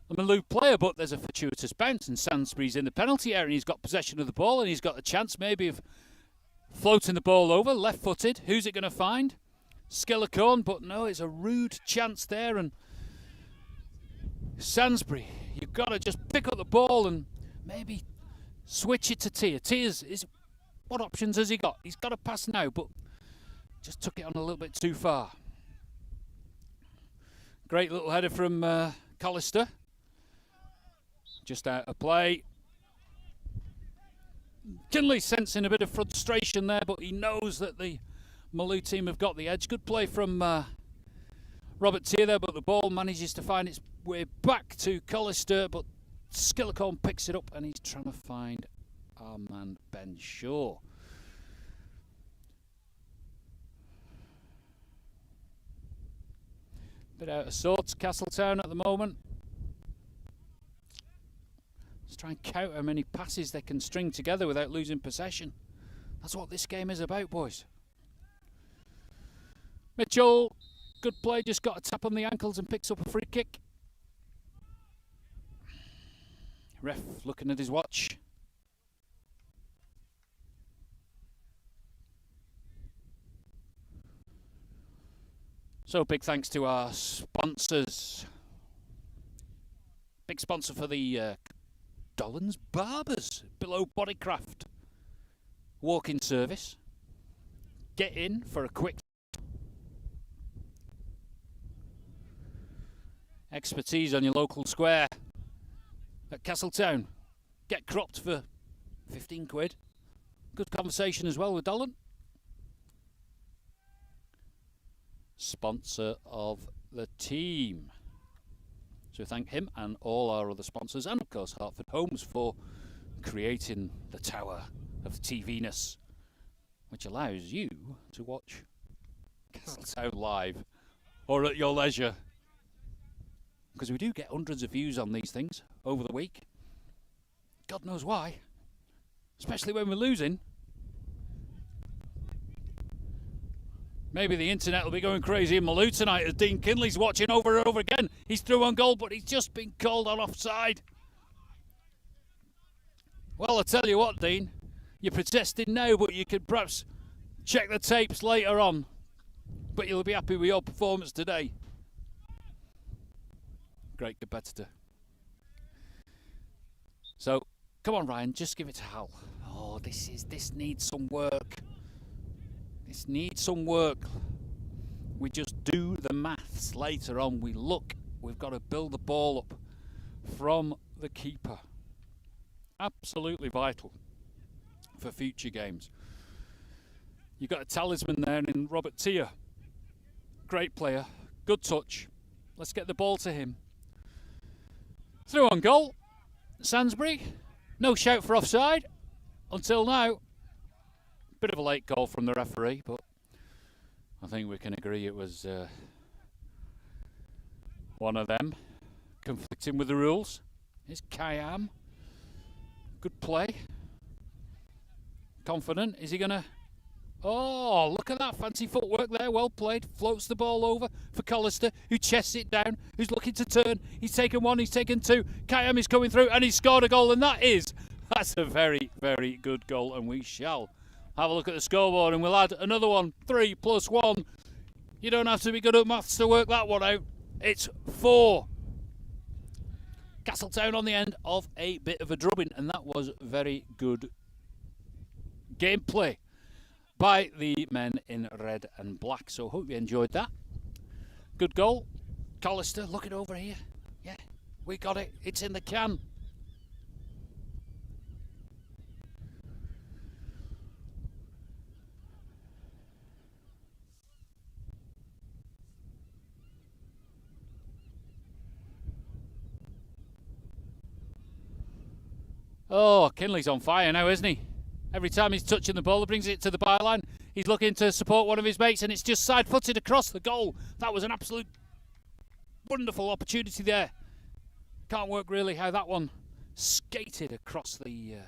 the Malew player, but there's a fortuitous bounce and Sainsbury's in the penalty area and he's got possession of the ball and he's got a chance maybe of floating the ball over, left-footed. Who's it going to find? Skillicorn, but no, it's a rude chance there. And Sainsbury, you've got to just pick up the ball and maybe switch it to Tia. What options has he got? He's got a pass now, but just took it on a little bit too far. Great little header from Collister. Just out of play. Kinley sensing a bit of frustration there, but he knows that the Malew team have got the edge. Good play from Robert Tier there, but the ball manages to find its way back to Collister, but Skillicorn picks it up and he's trying to find our man Ben Shaw. Bit out of sorts, Castletown at the moment. Let's try and count how many passes they can string together without losing possession. That's what this game is about, boys. Mitchell, good play, just got a tap on the ankles and picks up a free kick. Ref looking at his watch. So big thanks to our sponsors. Big sponsor for the Dolan's Barbers, Below Bodycraft. Walk-in service. Get in for a quick expertise on your local square at Castletown. Get cropped for 15 quid. Good conversation as well with Dolan. Sponsor of the team. So thank him and all our other sponsors, and of course Hartford Homes, for creating the tower of TV-ness, which allows you to watch Castletown live or at your leisure. Because we do get hundreds of views on these things over the week. God knows why. Especially when we're losing. Maybe the internet will be going crazy in Malew tonight as Dean Kinley's watching over and over again. He's through on goal, but he's just been called on offside. Well, I tell you what, Dean. You're protesting now, but you could perhaps check the tapes later on. But you'll be happy with your performance today. Great competitor. So, come on, Ryan, just give it to Hal. Oh, this needs some work. This needs some work. We just do the maths later on. We look. We've got to build the ball up from the keeper. Absolutely vital for future games. You've got a talisman there in Robert Tier. Great player. Good touch. Let's get the ball to him. Through on goal. Sainsbury. No shout for offside until now. Bit of a late goal from the referee, but I think we can agree it was one of them conflicting with the rules. Here's Kayam. Good play. Confident. Is he going to... Oh, look at that. Fancy footwork there. Well played. Floats the ball over for Collister, who chests it down, who's looking to turn. He's taken one, he's taken two. Kayam is coming through, and he's scored a goal, and that's a very, very good goal, and we shall have a look at the scoreboard and we'll add another one. 3 plus 1. You don't have to be good at maths to work that one out. It's 4. Castletown on the end of a bit of a drubbing, and that was very good gameplay by the men in red and black. So hope you enjoyed that. Good goal. Collister, look it over here. Yeah, we got it. It's in the can. Oh, Kinley's on fire now, isn't he? Every time he's touching the ball, he brings it to the byline. He's looking to support one of his mates, and it's just side-footed across the goal. That was an absolute wonderful opportunity there. Can't work really how that one skated across the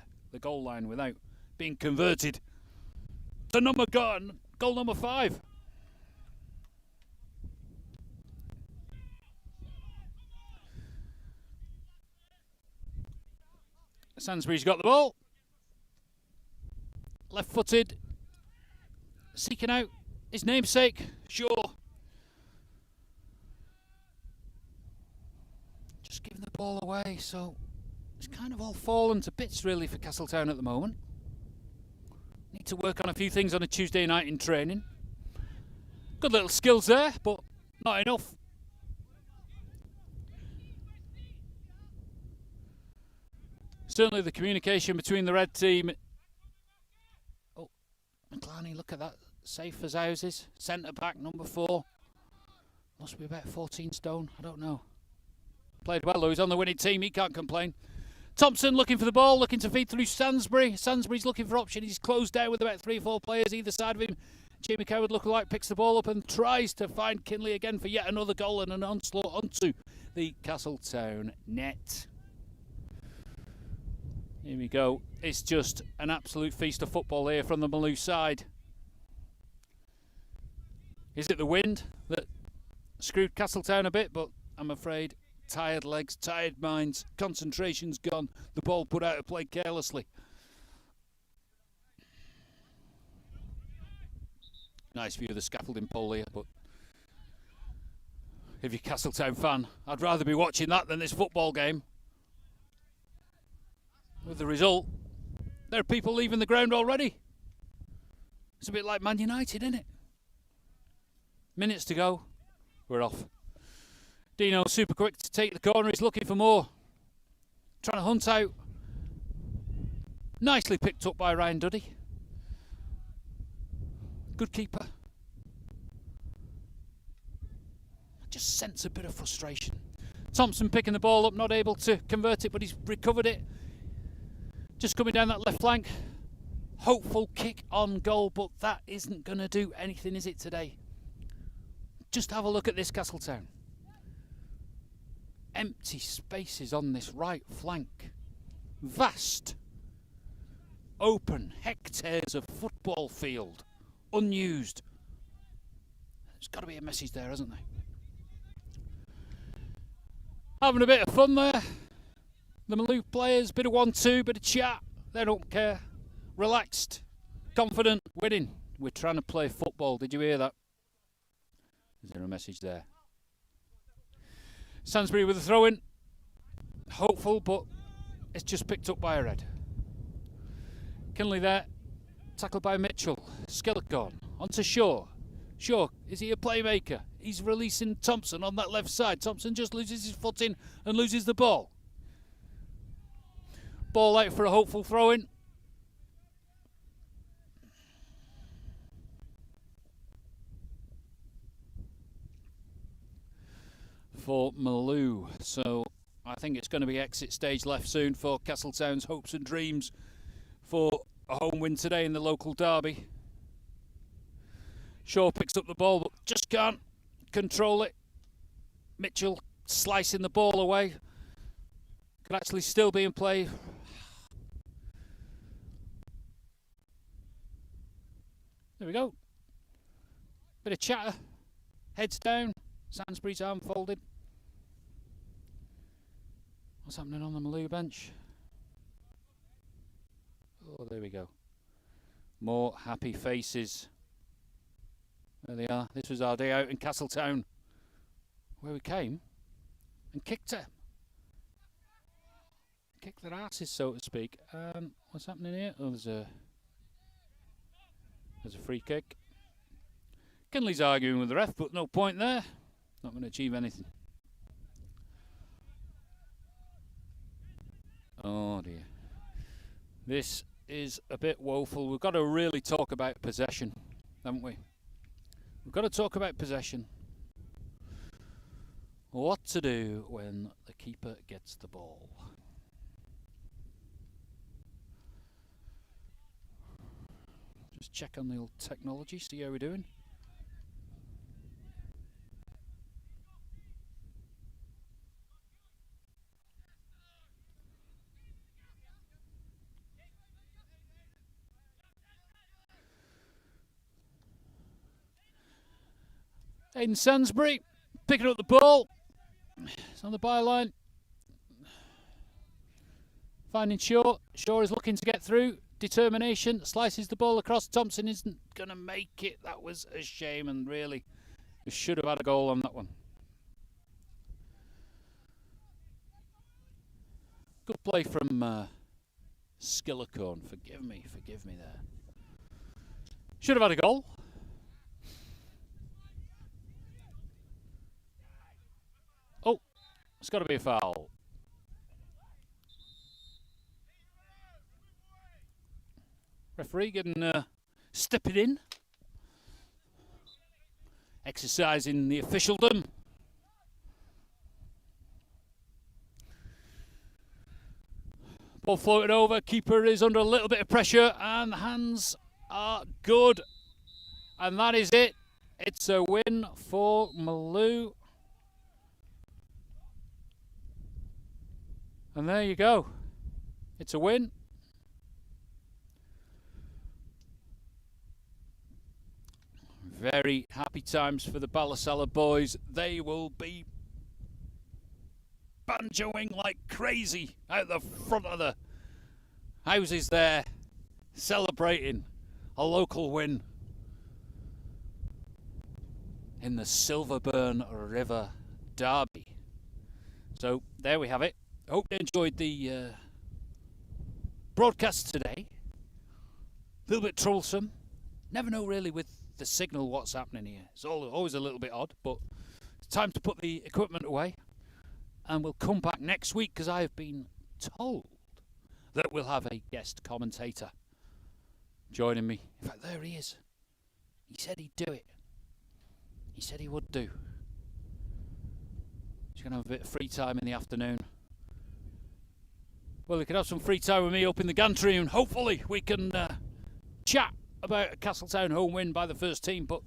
goal line without being converted to goal number 5. Sainsbury's got the ball. Left-footed, seeking out his namesake, Shaw. Just giving the ball away, so it's kind of all fallen to bits really for Castletown at the moment. Need to work on a few things on a Tuesday night in training. Good little skills there, but not enough. Certainly the communication between the red team. Oh, McClarney, look at that. Safe as houses. Centre back, number 4. Must be about 14 stone. I don't know. Played well though. He's on the winning team. He can't complain. Thompson looking for the ball, looking to feed through Sainsbury. Sainsbury's looking for option. He's closed down with about 3 or 4 players either side of him. Jamie Coward lookalike picks the ball up and tries to find Kinley again for yet another goal and an onslaught onto the Castletown net. Here we go. It's just an absolute feast of football here from the Malew side. Is it the wind that screwed Castletown a bit? But I'm afraid tired legs, tired minds, concentration's gone. The ball put out of play carelessly. Nice view of the scaffolding pole here, but if you're a Castletown fan, I'd rather be watching that than this football game. With the result, there are people leaving the ground already. It's a bit like Man United, isn't it? Minutes to go, we're off. Dino super quick to take the corner, he's looking for more. Trying to hunt out. Nicely picked up by Ryan Duddy. Good keeper. I just sense a bit of frustration. Thompson picking the ball up, not able to convert it, but he's recovered it. Just coming down that left flank. Hopeful kick on goal, but that isn't going to do anything, is it, today? Just have a look at this Castletown. Empty spaces on this right flank. Vast, open hectares of football field. Unused. There's got to be a message there, hasn't there? Having a bit of fun there. The Malew players, bit of 1-2, bit of chat. They don't care. Relaxed, confident, winning. We're trying to play football. Did you hear that? Is there a message there? Sainsbury with a throw-in. Hopeful, but it's just picked up by a red. Kinley there. Tackled by Mitchell. Skeleton. Onto Shaw. Shaw, is he a playmaker? He's releasing Thompson on that left side. Thompson just loses his footing and loses the ball. Ball out for a hopeful throw-in. For Malew. So I think it's going to be exit stage left soon for Castletown's hopes and dreams for a home win today in the local derby. Shaw picks up the ball but just can't control it. Mitchell slicing the ball away. Could actually still be in play. There we go. Bit of chatter. Heads down. Sainsbury's arm folded. What's happening on the Malew bench? Oh, there we go. More happy faces. There they are. This was our day out in Castletown, where we came and kicked her. kick their asses, so to speak. What's happening here? Oh, there's a free kick. Kinley's arguing with the ref, but no point there. Not going to achieve anything. Oh dear. This is a bit woeful. We've got to really talk about possession, haven't we? We've got to talk about possession. What to do when the keeper gets the ball. Just check on the old technology, see how we're doing. Aiden Sainsbury picking up the ball. It's on the byline. Finding Shaw. Shaw is looking to get through. Determination. Slices the ball across. Thompson isn't going to make it. That was a shame, and really, we should have had a goal on that one. Good play from Skillicorn. Forgive me there. Should have had a goal. Oh, it's got to be a foul. Referee getting stepping in, exercising the officialdom. Ball floated over. Keeper is under a little bit of pressure, and the hands are good. And that is it. It's a win for Malew. And there you go. It's a win. Very happy times for the Ballasalla boys. They will be banjoing like crazy out the front of the houses there, celebrating a local win in the Silverburn River Derby. So there we have it. Hope you enjoyed the broadcast today. A little bit troublesome. Never know really with the signal what's happening here. It's always a little bit odd, but it's time to put the equipment away. And we'll come back next week, because I have been told that we'll have a guest commentator joining me. In fact, there he is. He said he'd do it. He said he would do. He's going to have a bit of free time in the afternoon. Well, we could have some free time with me up in the gantry, and hopefully we can chat about a Castletown home win by the first team. But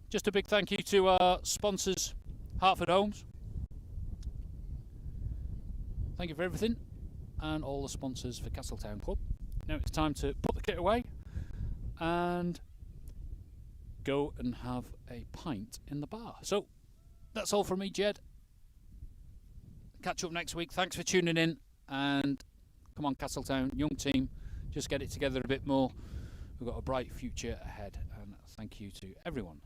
just a big thank you to our sponsors, Hartford Homes. Thank you for everything, and all the sponsors for Castletown Club. Now it's time to put the kit away and go and have a pint in the bar. So that's all from me, Jed. Catch up next week. Thanks for tuning in, and come on, Castletown, young team, just get it together a bit more. We've got a bright future ahead, and thank you to everyone